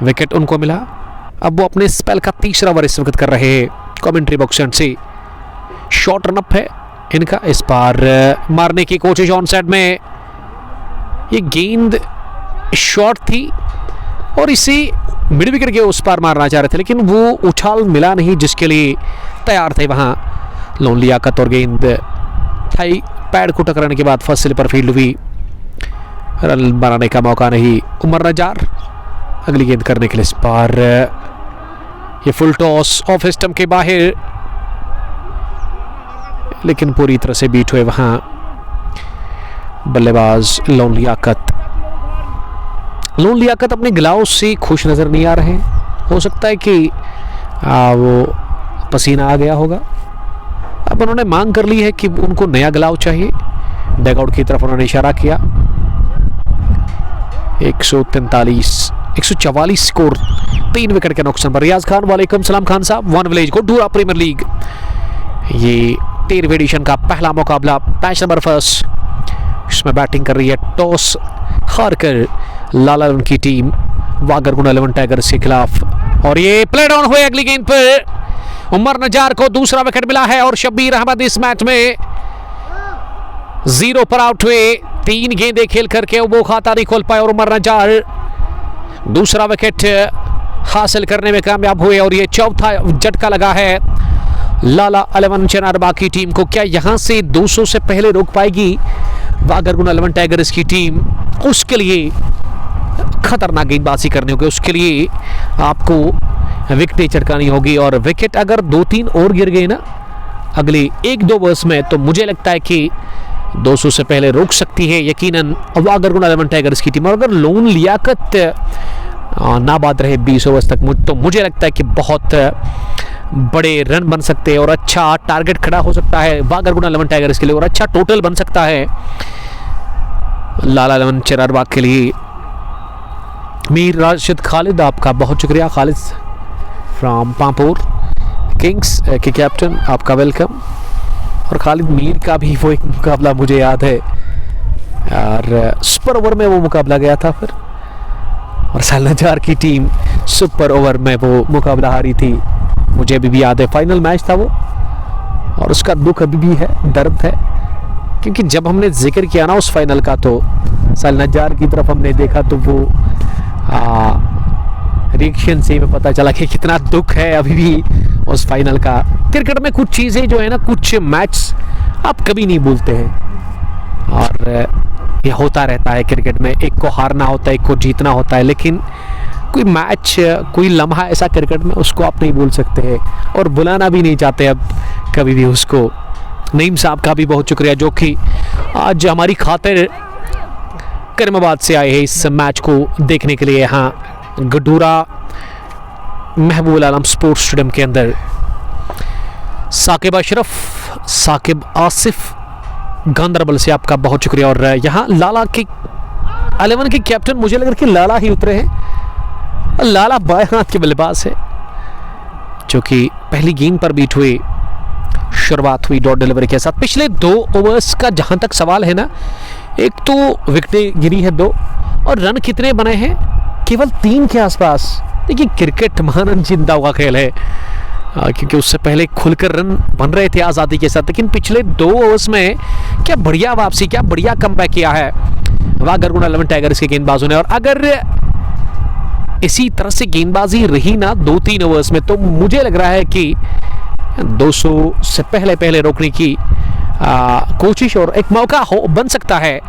Speaker 1: विकेट उनको मिला। अब वो अपने स्पेल का 3रा ओवर इस वक्त कर रहे हैं। कमेंट्री बॉक्स से शॉर्ट रन अप है इनका। इस बार मारने की कोशिश ऑन साइड में, ये गेंद शॉर्ट थी और इसे मिड विकेट के उस पार मारना चाह रहे थे, लेकिन वो उछाल मिला नहीं जिसके लिए तैयार थे वहां लोन लियाकत। और गेंद थाई पैड को टकराने के बाद फर्स्ट स्लिपर फील्ड हुई, रन बनाने का मौका नहीं। उमर नजार अगली गेंद करने के लिए इस बार ये फुल टॉस ऑफ स्टंप के बाहर, लेकिन पूरी तरह से बीट हुए वहां बल्लेबाज लोन लियाकत। लोन लियाकत अपने ग्लव्स से खुश नजर नहीं आ रहे। हो सकता है कि वो पसीना आ गया होगा। अब उन्होंने मांग कर ली है कि उनको नया ग्लव चाहिए। डगआउट की तरफ उन्होंने इशारा किया। 144 स्कोर, 3 विकेट के नुकसान पर। रियाज खान, वालेकुम सलाम खान साहब। वन विलेज गुड्डूरा प्रीमियर लीग, ये 13वीं एडिशन का पहला मुकाबला, मैच नंबर 1 इसमें बैटिंग कर रही है टॉस हार कर लाला की टीम वागरगुंड 11 टाइगर्स के खिलाफ। और ये प्ले डाउन हुए अगली गेंद पर। उमर नजार को 2रा विकेट मिला है और शब्बीर अहमद इस मैच में 0 पर आउट हुए। 3 गेंदें खेल करके वो खाता नहीं खोल पाए और उमर नजार 2रा विकेट हासिल करने में कामयाब हुए। और ये 4था झटका लगा है लाला 11 चनारबा की टीम को। क्या यहां से 200 से पहले रोक पाएगी वागरगुंड 11 टाइगर्स की टीम? उसके लिए खतरनाक गेंदबाजी करनी होगी, उसके लिए आपको विकेटें चटकानी होगी। और विकेट अगर 2-3 और गिर गए ना अगले 1-2 ओवर्स में, तो मुझे लगता है कि 200 से पहले रोक सकती है यकीनन वागरगुंड 11 टाइगर्स की टीम। और अगर लोन लियाकत नाबाद रहे 20 ओवर्स तक, तो मुझे लगता है कि बहुत बड़े रन बन सकते हैं और अच्छा टारगेट खड़ा हो सकता है वागरगुंड 11 टाइगर्स के लिए और अच्छा टोटल बन सकता है लाला 11 चनारबाग के लिए। मीर राशिद खालिद, आपका बहुत शुक्रिया। खालिद फ्रॉम पांपोर किंग्स के कैप्टन, आपका वेलकम। और खालिद मीर का भी वो एक मुकाबला मुझे याद है और सुपर ओवर में वो मुकाबला गया था फिर, और सालनजार की टीम सुपर ओवर में वो मुकाबला हारी थी, मुझे अभी भी याद है। फाइनल मैच था वो और उसका दुख अभी भी है, दर्द है, क्योंकि जब हमने जिक्र किया ना उस फाइनल का, तो सालनजार की तरफ हमने देखा तो वो रिएक्शन से हमें पता चला कि कितना दुख है अभी भी उस फाइनल का। क्रिकेट में कुछ चीज़ें जो है ना, कुछ मैच आप कभी नहीं भूलते हैं और ये होता रहता है क्रिकेट में। एक को हारना होता है, एक को जीतना होता है, लेकिन कोई मैच, कोई लम्हा ऐसा क्रिकेट में उसको आप नहीं भूल सकते हैं और बुलाना भी नहीं चाहते अब कभी भी उसको। नईम साहब का भी बहुत शुक्रिया जो कि आज हमारी खातिर करीमाबाद से आए हैं इस मैच को देखने के लिए यहाँ गुड्डूरा महबूब आलम स्पोर्ट्स स्टेडियम के अंदर। साकिब अशरफ, साकिब आसिफ गांधरबल से आपका बहुत शुक्रिया। और यहाँ लाला के 11 के कैप्टन मुझे लग रहा है कि लाला ही उतरे हैं। लाला बाएं हाथ के बल्लेबाज है जो कि पहली गेंद पर बीट हुई, शुरुआत हुई डॉट डिलीवरी के साथ। पिछले 2 ओवर्स का जहां तक सवाल है ना, एक तो विकेटें गिरी है 2 और रन कितने बने हैं, केवल 3 के आसपास। देखिए क्रिकेट महान जिंदा हुआ खेल है, क्योंकि उससे पहले खुलकर रन बन रहे थे आज़ादी के साथ, लेकिन पिछले 2 ओवर्स में क्या बढ़िया वापसी, क्या बढ़िया कमबैक किया है वागरगुंड 11 टाइगर्स के गेंदबाजों ने। और अगर इसी तरह से गेंदबाजी रही ना 2-3 ओवर्स में, तो मुझे लग रहा है कि 200 से पहले रोकने की कोशिश और एक मौका बन सकता है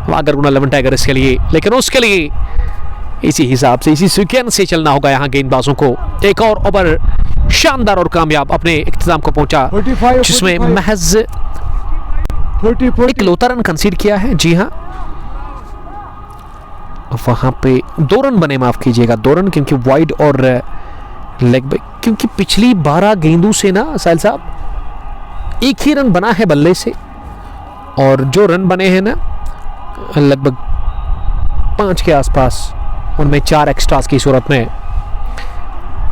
Speaker 1: वागरगुंड 11 टाइगर्स के लिए। लेकिन उसके लिए इसी हिसाब से, इसी सीक्वेंस से चलना होगा यहाँ गेंदबाजों को। एक और ओवर शानदार और कामयाब अपने इख्तिताम को पहुंचा, जिसमें महज एक लौता रन कंसीड किया है। जी हाँ, वहां पे 2 रन बने, माफ कीजिएगा 2 रन, क्योंकि वाइड और लेग ब्रेक, क्योंकि पिछली 12 गेंदों से ना साहिल साहब एक ही रन बना है बल्ले से, और जो रन बने हैं ना लगभग 5 के आसपास, उनमें 4 एक्स्ट्रास की सूरत में।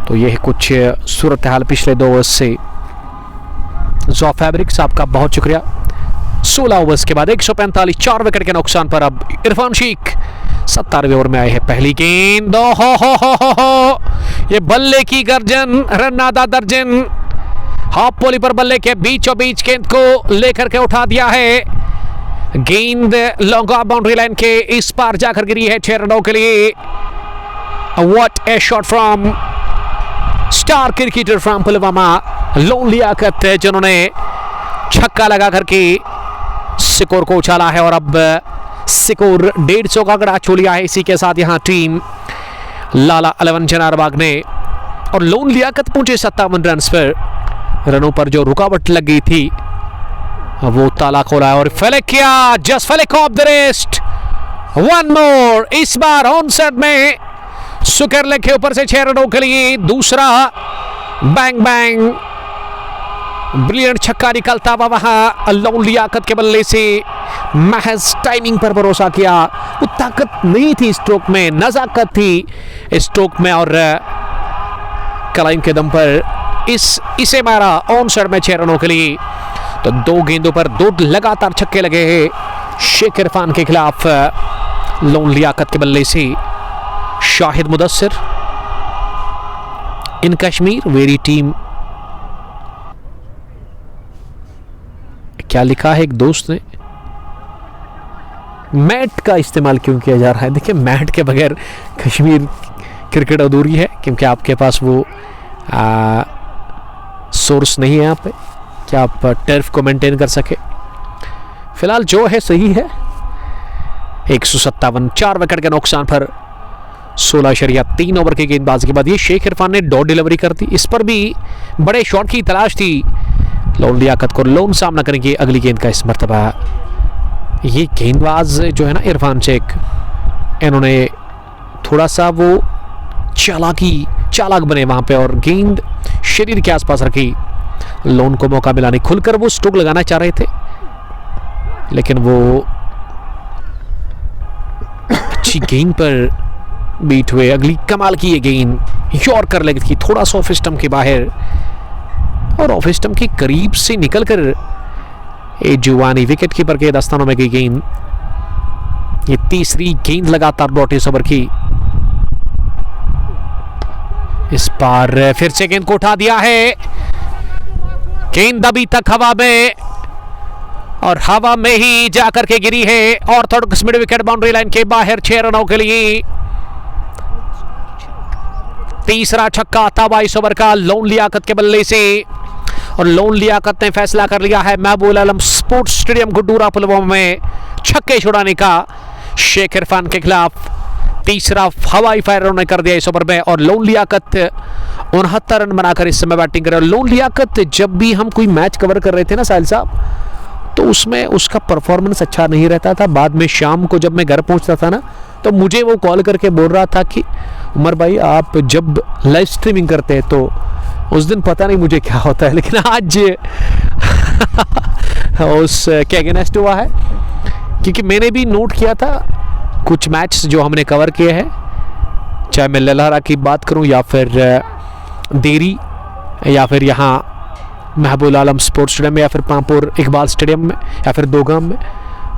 Speaker 1: तो ये है कुछ सूरत हाल पिछले 2 ओवर्स से। जॉ फैब्रिक्स आपका बहुत शुक्रिया। 16 ओवर्स के बाद 145, 4 विकेट के नुकसान पर अब इरफान शेख 17वें ओवर में आए हैं। पहली गेंद, हो ये बल्ले की गर्जन, रन आधा दर्जन, हाफ पोली पर बल्ले के बीचों बीच गेंद को लेकर के उठा दिया है। गेंद लॉन्ग ऑफ बाउंड्री लाइन के इस पार जाकर गिरी है 6 रनों के लिए। What a shot from star cricketer from Pulwama, Lone Liaqat, जिन्होंने छक्का लगा करके स्कोर को उछाला है और अब स्कोर 150 का आंकड़ा छू लिया है। इसी के साथ यहां टीम लाला 11 जनारबाग ने और लोन लियाकत पहुंचे 57 रन पर। रनों पर जो रुकावट लग गई थी वो ताला खोला है और फेलिक किया, just flick off the wrist, one more. इस बार ऑन साइड में सुकर लेके ऊपर से 6 रनों के लिए दूसरा बैंग बैंग ब्रिलियंट छक्का निकलता हुआ वहां लोन लियाकत के बल्ले से। महज टाइमिंग पर भरोसा किया, वो ताकत नहीं थी स्ट्रोक में, नजाकत थी स्ट्रोक में, और कलाइन के दम पर इसे मारा ऑन साइड में 6 रनों के लिए। तो 2 गेंदों पर 2 लगातार छक्के लगे हैं शेख इरफान के खिलाफ लोन लियाकत के बल्ले से। शाहिद मुदस्सिर इन कश्मीर वेरी टीम, क्या लिखा है एक दोस्त ने, मैट का इस्तेमाल क्यों किया जा रहा है? देखिए, मैट के बगैर कश्मीर क्रिकेट अधूरी है, क्योंकि आपके पास वो सोर्स नहीं है यहाँ पे कि आप टर्फ को मेंटेन कर सके। फिलहाल जो है सही है। 157, 4 विकेट के नुकसान पर 16.3 ओवर की गेंदबाजी के बाद ये शेख इरफान ने डॉट डिलीवरी कर दी। इस पर भी बड़े शॉट की तलाश थी लोन लियाकत को। लोन सामना करेंगे अगली गेंद का इस मरतबा। ये गेंदबाज जो है ना इरफान शेख, इन्होंने थोड़ा सा वो चालाक बने वहां पे और गेंद शरीर के आसपास रखी। लोन को मौका मिला नहीं, खुलकर वो स्ट्रोक लगाना चाह रहे थे, लेकिन वो अच्छी गेंद पर बीट हुए। अगली कमाल की ये गेंद यॉर्कर लेग थी, थोड़ा सा ऑफ स्टंप के बाहर और ऑफ स्टंप के करीब से निकलकर ए जुवानी विकेट कीपर के दस्तानों में गई गेंद। ये तीसरी गेंद लगातार डॉट इस ओवर की। इस बार फिर से गेंद को उठा दिया है। गेंद अभी तक हवा में और हवा में ही जाकर के गिरी है। Orthodox mid wicket boundary line के बाहर 6 रनों के लिए। तीसरा छक्का आता हुआ इस ओवर का लोन लियाकत के बल्ले से, और लोन लियाकत ने फैसला कर लिया है महबूब आलम स्पोर्ट्स स्टेडियम गुड्डूरा पुलवामा में छक्के छुड़ाने का शेख इरफान के खिलाफ। तीसरा हवाई फायर उन्होंने कर दिया इस ओवर में और लोन लियाकत 69 रन बनाकर इस समय बैटिंग कर रहे हैं। लोन लियाकत जब भी हम कोई मैच कवर कर रहे थे ना साहिल साहब, तो उसमें उसका परफॉर्मेंस अच्छा नहीं रहता था। बाद में शाम को जब मैं घर पहुंचता था ना, तो मुझे वो कॉल करके बोल रहा था कि उमर भाई आप जब लाइव स्ट्रीमिंग करते हैं तो उस दिन पता नहीं मुझे क्या होता है, लेकिन आज उस के अगेंस्ट हुआ है, क्योंकि मैंने भी नोट किया था कुछ मैच जो हमने कवर किए हैं, चाहे मैं ललहरा की बात करूं या फिर देरी या फिर यहाँ महबूब आलम स्पोर्ट्स स्टेडियम में या फिर पांपुर इकबाल स्टेडियम में या फिर दोगाम में,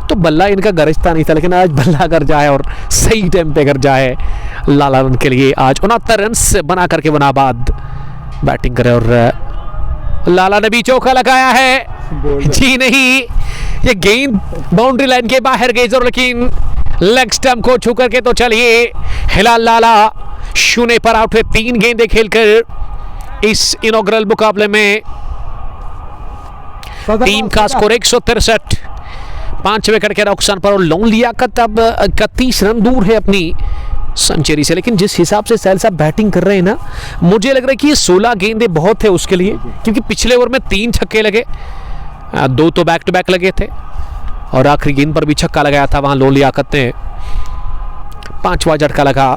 Speaker 1: तो बल्ला इनका गरजता नहीं था। लेकिन आज बल्ला कर जाए और सही टाइम पे कर जाए लाला रन के लिए। आज 69 रन बना करके वनाबाद बैटिंग करे और लाला ने भी चौका लगाया है। जी नहीं, ये गेंद बाउंड्री लाइन के बाहर गई जरूर, लेकिन लेग स्टंप को छू करके तो चलिए हिलाल लाला शून्य पर आउट हुए 3 गेंदें खेलकर इस इनॉग्रल मुकाबले में। टीम का स्कोर 163, 5 विकेट के नुकसान पर। और लोन लियाकत अब 31 रन दूर है अपनी सेंचुरी से। लेकिन जिस हिसाब से सैल साहब बैटिंग कर रहे हैं ना, मुझे लग रहा है कि ये 16 गेंदें बहुत है उसके लिए, क्योंकि पिछले ओवर में 3 छक्के लगे, 2 तो बैक टू बैक लगे थे और आखिरी गेंद पर भी छक्का लगाया था वहां लोन लियाकत ने। 5वां झटका लगा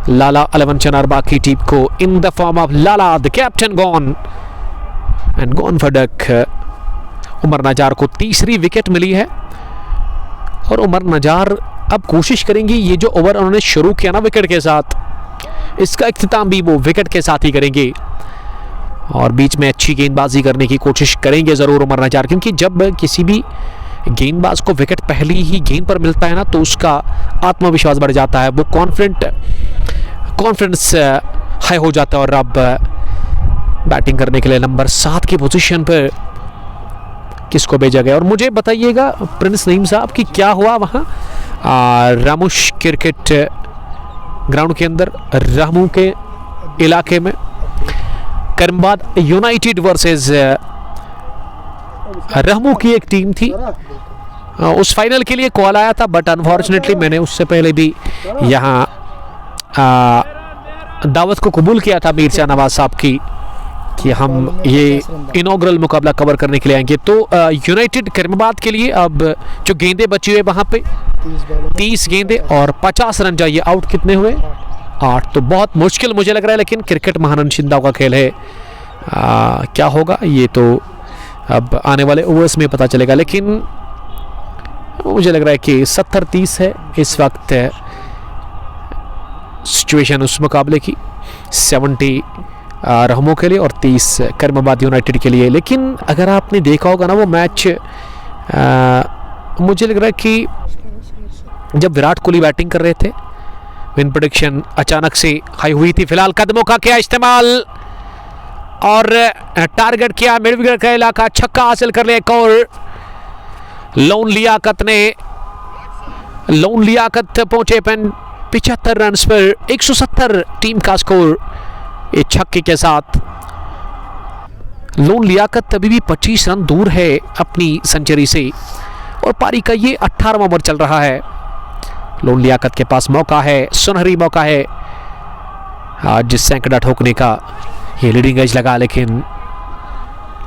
Speaker 1: लाला 11 चनारबाग की टीम को in the form of Lala the captain gone and gone for duck. Umar Najar को तीसरी विकेट मिली है और उमर नजार अब कोशिश करेंगी ये जो ओवर उन्होंने शुरू किया ना विकेट के साथ, इसका इख्तिताम भी वो विकेट के साथ ही करेंगे और बीच में अच्छी गेंदबाजी करने की कोशिश करेंगे ज़रूर उमर नजार, क्योंकि जब किसी भी गेंदबाज को विकेट पहली ही गेंद पर मिलता है ना तो उसका आत्मविश्वास बढ़ जाता है, वो कॉन्फिडेंस हाई हो जाता है। और अब बैटिंग करने के लिए नंबर 7 की पोजीशन पर किसको भेजा गया और मुझे बताइएगा प्रिंस नईम साहब कि क्या हुआ वहाँ रामुश क्रिकेट ग्राउंड के अंदर रामू के इलाके में। करीमाबाद यूनाइटेड वर्सेस रहमू की एक टीम थी, उस फाइनल के लिए कॉल आया था बट अनफॉर्चुनेटली मैंने उससे पहले भी यहाँ दावत को कबूल किया था मीर नवाज साहब की कि हम ये इनॉग्रल मुकाबला कवर करने के लिए आएंगे। तो यूनाइटेड करीमाबाद के लिए अब जो गेंदे बची हुए वहाँ पे 30 गेंदे और 50 रन चाहिए। आउट कितने हुए? 8। तो बहुत मुश्किल मुझे लग रहा है, लेकिन क्रिकेट महानंशिंदा का खेल है, क्या होगा ये तो अब आने वाले ओवर्स में पता चलेगा। लेकिन मुझे लग रहा है कि 70-30 है इस वक्त सिचुएशन उस मुकाबले की, 70 रहमों के लिए और 30 करीमाबाद यूनाइटेड के लिए। लेकिन अगर आपने देखा होगा ना वो मैच, मुझे लग रहा है कि जब विराट कोहली बैटिंग कर रहे थे विन प्रेडिक्शन अचानक से हाई हुई थी। फिलहाल कदमों का किया इस्तेमाल और टारगेट किया मिड विकेट का इलाका, छक्का हासिल कर लिया एक और। लोन लियाकत पहुंचे 75 रन पर, 170 टीम का स्कोर एक छक्के के साथ। लोन लियाकत अभी भी 25 रन दूर है अपनी सेंचुरी से और पारी का ये 18वां ओवर चल रहा है। लोन लियाकत के पास मौका है, सुनहरी मौका है आज सैकड़ा ठोकने का। ये लीडिंग एज लगा लेकिन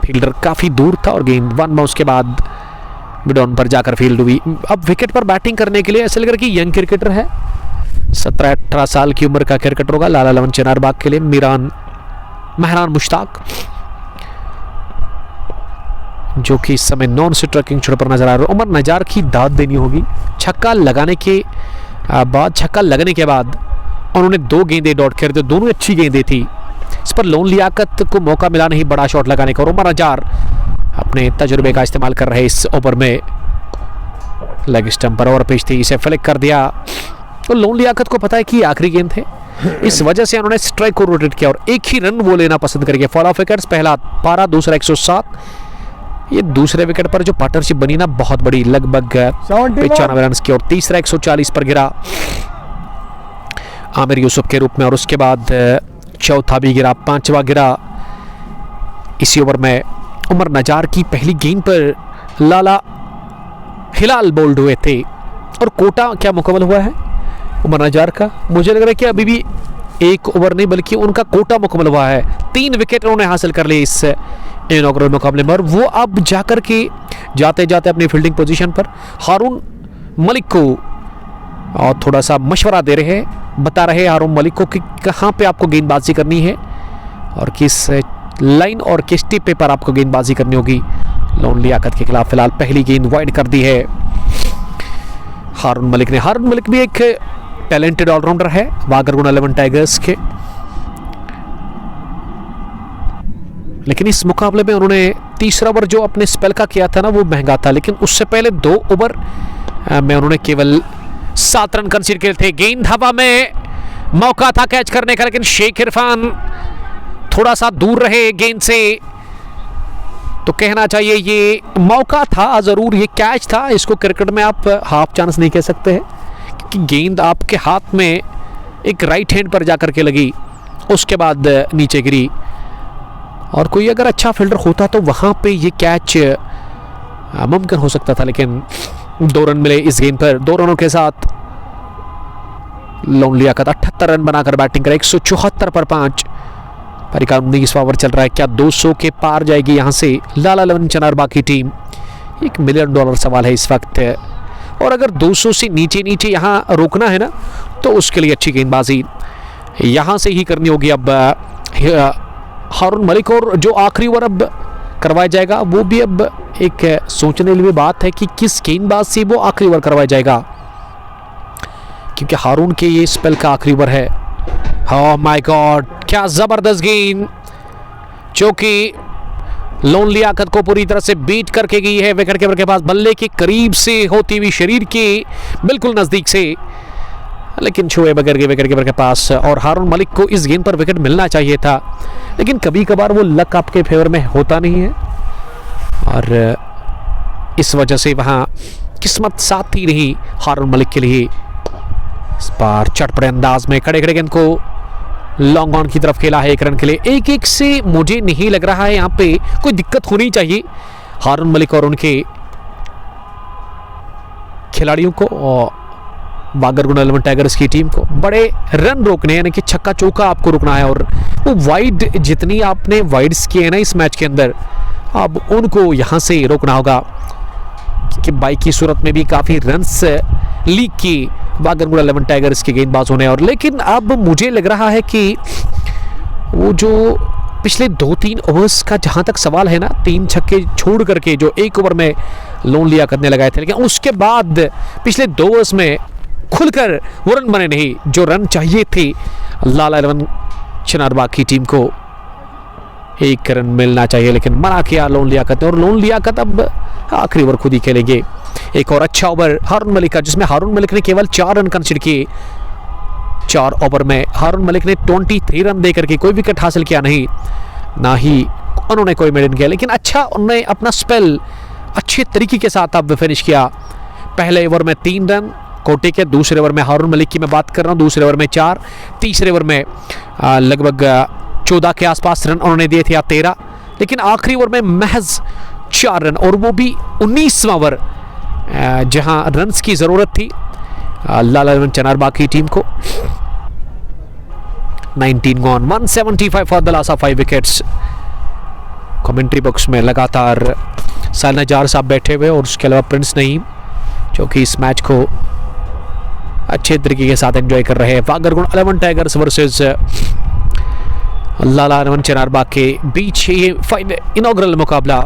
Speaker 1: फील्डर काफ़ी दूर था और गेंद 1 बाउंस के बाद मिड ऑन पर जाकर फील्ड हुई। अब विकेट पर बैटिंग करने के लिए ऐसा लग रहा है कि यंग क्रिकेटर है, 17-18 साल की उम्र का क्रिकेटर होगा लाला 11 चनारबाग के लिए महरान मुश्ताक, जो कि इस समय नॉन स्ट्राइकिंग छोड़ पर नजर आ रहा है। उमर नजार की दाद देनी होगी। छक्का लगने के बाद उन्होंने 2 गेंदें डॉट कर दी, दोनों अच्छी गेंदें थी। इस पर लोन लियाकत को मौका मिला नहीं बड़ा शॉट लगाने का और उमर नजार अपने तजुर्बे का इस्तेमाल कर रहे इस ओवर में। लेग स्टंप पर ओवर पिच थी, इसे फ्लिक कर दिया। तो लोन लियाकत को पता है कि आखिरी गेंद थे, इस वजह से उन्होंने स्ट्राइक को रोटेट किया और एक ही रन वो लेना पसंद करेंगे। फॉल ऑफ विकेट्स, पहला 12, दूसरा 107। ये दूसरे विकेट पर जो पार्टनरशिप बनी ना बहुत बड़ी, लगभग 95 रन की, और तीसरा 140 पर गिरा आमिर यूसुफ के रूप में और उसके बाद चौथा भी गिरा, 5वां गिरा इसी ओवर में। उमर नजार की पहली गेंद पर लाला हिलाल बोल्ड हुए थे और कोटा क्या मुकम्मल हुआ है उमर नजार का? मुझे लग रहा है कि अभी भी 1 ओवर नहीं बल्कि उनका कोटा मुकम्मल हुआ है। 3 विकेट उन्होंने हासिल कर लिए इस इनॉग्रल मुकाबले में और वो अब जाकर के जाते जाते अपनी फील्डिंग पोजीशन पर हारून मलिक को और थोड़ा सा मशवरा दे रहे हैं, बता रहे हैं हारून मलिक को कि कहाँ पे आपको गेंदबाजी करनी है और किस लाइन और किस टिप पे पर आपको गेंदबाजी करनी होगी। लोन लियाकत के खिलाफ फिलहाल पहली गेंद वाइड कर दी है हारून मलिक ने। हारून मलिक भी एक टैलेंटेड ऑलराउंडर है वागरगुन 11 टाइगर्स के, लेकिन इस मुकाबले में उन्होंने तीसरा ओवर जो अपने स्पेल का किया था ना वो महंगा था, लेकिन उससे पहले 2 ओवर में उन्होंने केवल 7 रन कंसीड किए थे। गेंद हवा में, मौका था कैच करने का लेकिन शेख इरफान थोड़ा सा दूर रहे गेंद से, तो कहना चाहिए ये मौका था जरूर, ये कैच था। इसको क्रिकेट में आप हाफ चांस नहीं कह सकते हैं क्योंकि गेंद आपके हाथ में एक राइट हैंड पर जाकर के लगी, उसके बाद नीचे गिरी और कोई अगर अच्छा फील्डर होता तो वहाँ पे ये कैच मुमकिन हो सकता था। लेकिन 2 रन मिले इस गेंद पर। 2 रनों के साथ लोन लियाकत 78 रन बनाकर बैटिंग करे, 174 पर 5। पारी का 19वां ओवर चल रहा है, क्या 200 के पार जाएगी यहाँ से लाला 11 चनारबाग की टीम? $1 मिलियन सवाल है इस वक्त, और अगर 200 से नीचे यहाँ रोकना है ना तो उसके लिए अच्छी गेंदबाजी यहाँ से ही करनी होगी अब हारून मलिक, और जो आखिरी ओवर अब करवाया जाएगा वो भी अब एक सोचने वाली बात है कि किस गेंदबाज से वो आखिरी ओवर करवाया जाएगा, क्योंकि हारून के ये स्पेल का आखिरी ओवर है। ओह माय गॉड, क्या जबरदस्त गेंद जो कि लोन लियाकत को पूरी तरह से बीट करके गई है। विकेट कीपर के पास बल्ले के करीब से होती हुई, शरीर के बिल्कुल नजदीक से, लेकिन छुए बगैर गए विकेट कीपर के पास। और हारून मलिक को इस गेंद पर विकेट मिलना चाहिए था, लेकिन कभी कभार वो लक आपके फेवर में होता नहीं है और इस वजह से वहां किस्मत साथ ही रही हारून मलिक के लिए। इस बार चटपटे अंदाज में खड़े खड़े गेंद को लॉन्ग ऑन की तरफ खेला है 1 रन के लिए। 1-1 से मुझे नहीं लग रहा है यहाँ पे कोई दिक्कत होनी चाहिए हारून मलिक और उनके खिलाड़ियों को और बागरगुंडा 11 टाइगर्स की टीम को। बड़े रन रोकने, यानी कि छक्का चौका आपको रुकना है, और वो वाइड जितनी आपने वाइड्स किए हैं ना इस मैच के अंदर, अब उनको यहाँ से रोकना होगा, क्योंकि बाई की सूरत में भी काफ़ी रन्स लीक की बागरगुंडा 11 टाइगर्स के गेंदबाजों ने। और लेकिन अब मुझे लग रहा है कि वो जो पिछले 2-3 ओवर्स का जहाँ तक सवाल है ना, 3 छक्के छोड़ करके जो 1 ओवर में लोन लिया करने लगाए थे, लेकिन उसके बाद पिछले 2 ओवर्स में खुलकर वो रन बने नहीं जो रन चाहिए थे लाला 11 चिनारबाग की टीम को। 1 रन मिलना चाहिए, लेकिन मना किया लोन लियाकत ने, और लोन लियाकत अब आखिरी ओवर खुद ही खेलेंगे। एक और अच्छा ओवर हारून मलिक का, जिसमें हारून मलिक ने केवल 4 रन कंसीडर किए। 4 ओवर में हारून मलिक ने 23 रन देकर के कोई विकेट हासिल किया नहीं, ना ही उन्होंने कोई मेडन किया, लेकिन अच्छा उन्होंने अपना स्पेल अच्छे तरीके के साथ अब फिनिश किया। पहले ओवर में 3 रन कोटे के, दूसरे ओवर में हारून मलिक की मैं बात कर रहा हूँ, दूसरे ओवर में 4, तीसरे ओवर में लगभग 14 के आसपास रन उन्होंने दिए थे या 13, लेकिन आखिरी ओवर में महज 4 रन, और वो भी 19वां ओवर जहां रन्स की ज़रूरत थी लाला 11 चिनारबाग की टीम को। 19 gone, 175 for the loss of 5 wickets. Commentary box में लगातार साइना जार साहब बैठे हुए, और उसके अलावा प्रिंस नईम, जो कि इस मैच को अच्छे तरीके के साथ एंजॉय कर रहे हैं। बागरगुंडा 11 टाइगर्स वर्सेस लाला 11 चिनारबाग के बीच ये इनॉग्रल मुकाबला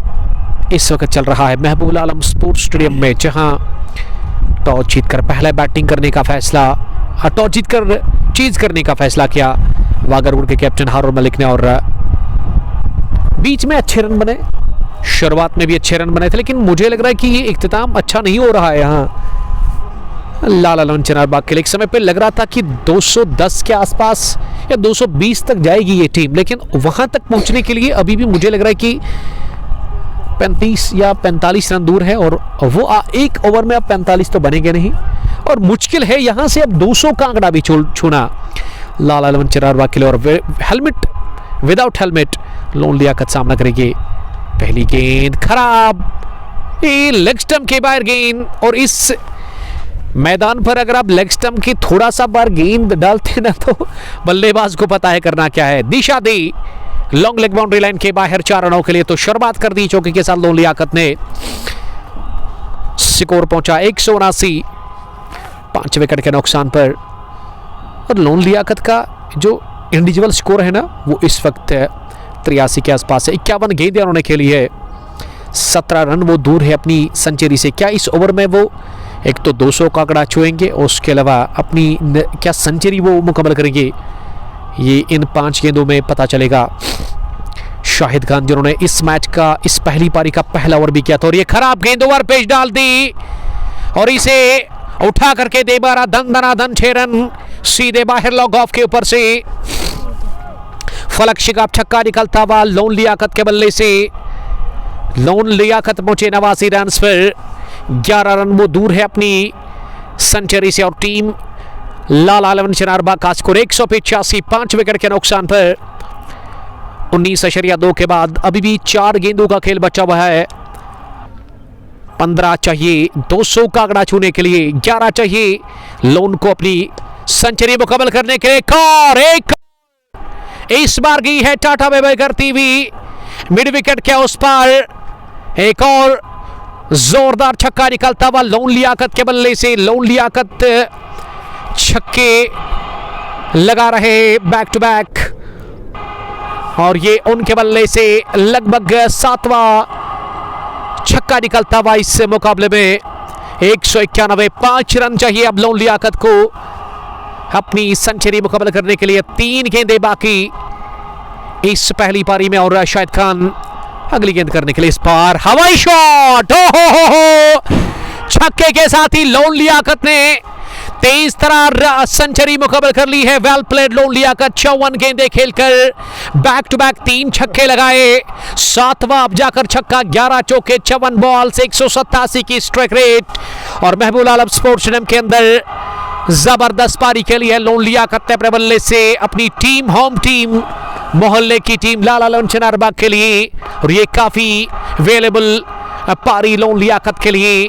Speaker 1: इस वक्त चल रहा है महबूब आलम स्पोर्ट्स स्टेडियम में, जहां टॉस जीतकर पहले बैटिंग करने का फैसला, टॉस जीतकर चीज करने का फैसला किया बागरगुंडा के कैप्टन हारून मलिक ने। और बीच में अच्छे रन बने, शुरुआत में भी अच्छे रन बने थे, लेकिन मुझे लग रहा है कि ये इख्तिताम अच्छा नहीं हो रहा है यहाँ लाला 11 चिनारबाग के लिए। एक समय पे लग रहा था कि 210 के आसपास या 220 तक जाएगी ये टीम, लेकिन वहां तक पहुंचने के लिए अभी भी मुझे लग रहा है कि 35 या 45 रन दूर है, और वो 1 ओवर में अब 45 तो बनेंगे नहीं, और मुश्किल है यहां से अब 200 का आंकड़ा भी छूना लाला 11 चिनारबाग के लिए। और helmet without helmet Lone Liaqat सामना करेंगे। पहली गेंद खराब, ये लेग स्टंप के बाहर गेंद, और इस मैदान पर अगर आप लेग स्टंप की थोड़ा सा बार गेंद डालते ना, तो बल्लेबाज को पता है करना क्या है। दिशा दी लॉन्ग लेग बाउंड्री लाइन के बाहर 4 रनों के लिए तो शुरुआत कर दी चौके के साथ लोन लियाकत ने। स्कोर पहुंचा 179 5 विकेट के नुकसान पर। और लोन लियाकत का जो इंडिविजुअल स्कोर है ना, वो इस वक्त 83 के आसपास है। 51 गेंदें उन्होंने खेली है, 17 रन वो दूर है अपनी सेंचुरी से। क्या इस ओवर में वो एक तो 200 का आंकड़ा छुएंगे, और उसके अलावा अपनी क्या सेंचुरी वो मुकम्मल करेंगे, ये इन 5 गेंदों में पता चलेगा। शाहिद खान जिन्होंने इस मैच का, इस पहली पारी का पहला ओवर भी किया था, और ये खराब गेंद ओवर पेश डाल दी, और इसे उठा करके दे बारा धन धना धन 6 रन सीधे बाहर लॉग ऑफ के ऊपर से। फलक शिकाब छक्का निकलता हुआ लोन लियाकत के बल्ले से। लोन लियाकत पहुंचे 89 रन पर, 11 रन वो दूर है अपनी सेंचुरी से, और टीम लाला 11 चिनारबाग का स्कोर 185 5 विकेट के नुकसान पर। 19.2 के बाद अभी भी 4 गेंदों का खेल बचा हुआ है। 15 चाहिए 200 का आंकड़ा छूने के लिए, 11 चाहिए लोन को अपनी सेंचुरी मुकम्मल करने के लिए। एक इस बार गई है टाटा बाय बाय करती हुई मिड विकेट के उस पार। एक और जोरदार छक्का निकलता हुआ लोन लियाकत के बल्ले से। लोन लियाकत छक्के लगा रहे बैक टू बैक, और ये उनके बल्ले से लगभग 7वां छक्का निकलता हुआ इस मुकाबले में। 191, 5 रन चाहिए अब लोन लियाकत को अपनी सेंचुरी मुकम्मल करने के लिए। 3 गेंदें बाकी इस पहली पारी में, और शाहिद खान अगली गेंद करने के लिए इस पार हवाई शॉट, हो छक्के के साथ ही लोन लियाकत ने 23 तरह सेंचुरी मुकम्मल कर ली है। Well played loan Liaquat. 54 गेंदें खेलकर बैक टू बैक 3 छक्के लगाए। 7वां अब जाकर छक्का, 11 चौके, 54 बॉल से 187 की स्ट्राइक रेट। और महबूब आलम स्पोर्ट्स स्टेडियम के अंदर जबरदस्त पारी के लिए लोन लियाकत ने अपने बल्ले से अपनी टीम, होम टीम, मोहल्ले की टीम लाला लोन चनारबाग के लिए, और ये काफी वेलेबल पारी लोन लियाकत के लिए।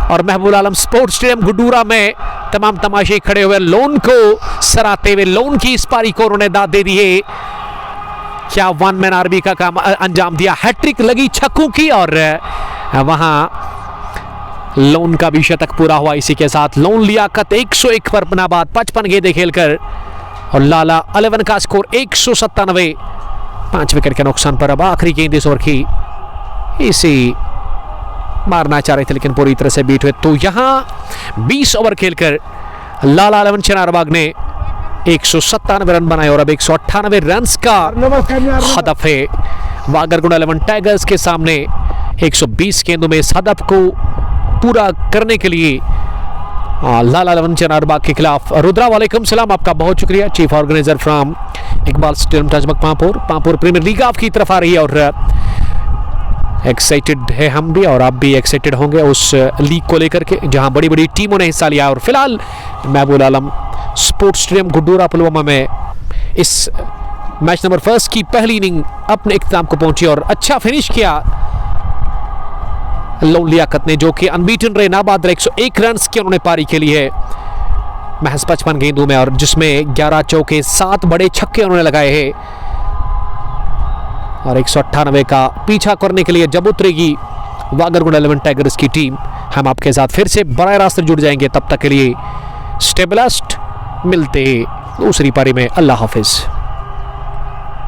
Speaker 1: और महबूब आलम स्पोर्ट्स स्टेडियम गुडूरा में तमाम तमाशे खड़े हुए लोन को सराहते हुए लोन की इस पारी को उन्होंने दाद दे दी है। क्या वन मैन आर्मी का काम अंजाम दिया, हैट्रिक लगी छक्कों की, और वहां लोन का भी शतक पूरा हुआ। इसी के साथ लोन लियाकत 101 पर नाबाद 55 गेंदें खेलकर, और लाला 11 का स्कोर 197, 5 विकेट के नुकसान पर। अब आखिरी गेंद इस ओवर की, इसी मारना चाह रहे थे लेकिन पूरी तरह से बीट हुए। तो यहां 20 ओवर खेलकर लाला 11 चनारबाग ने 197 रन बनाए, और अब 198 रन का हदफ है वागरगुंड 11 टाइगर्स के सामने। 120 गेंदों में इस हदफ को पूरा करने के लिए लाला 11 चनारबाग के खिलाफ। रुद्रा वालेकुम सलाम, आपका बहुत शुक्रिया। Chief organizer from Iqbal stadium Tachbak Pampore premier league आपकी तरफ आ रही है, और एक्साइटेड है हम भी, और आप भी एक्साइटेड होंगे उस लीग को लेकर के जहां बड़ी बड़ी टीमों ने हिस्सा लिया। और फिलहाल महबूब आलम स्पोर्ट्स स्टेडियम गुडूरा पुलवामा में इस मैच नंबर 1 की पहली इनिंग अपने इख्तिताम को पहुंची, और अच्छा फिनिश किया लोन लियाकत ने, जो कि अनबीटन रहे, नाबाद रहे। 101 रन की उन्होंने पारी के लिए महज 55 गेंदों में, और जिसमें 11 चौके, 7 बड़े छक्के उन्होंने लगाए हैं। और 198 का पीछा करने के लिए जब उतरेगी वागरगुंड 11 टाइगर्स की टीम, हम आपके साथ फिर से बराह रास्त जुड़ जाएंगे। तब तक के लिए स्टे ब्लेस्ड, मिलते हैं दूसरी पारी में। अल्लाह हाफिज।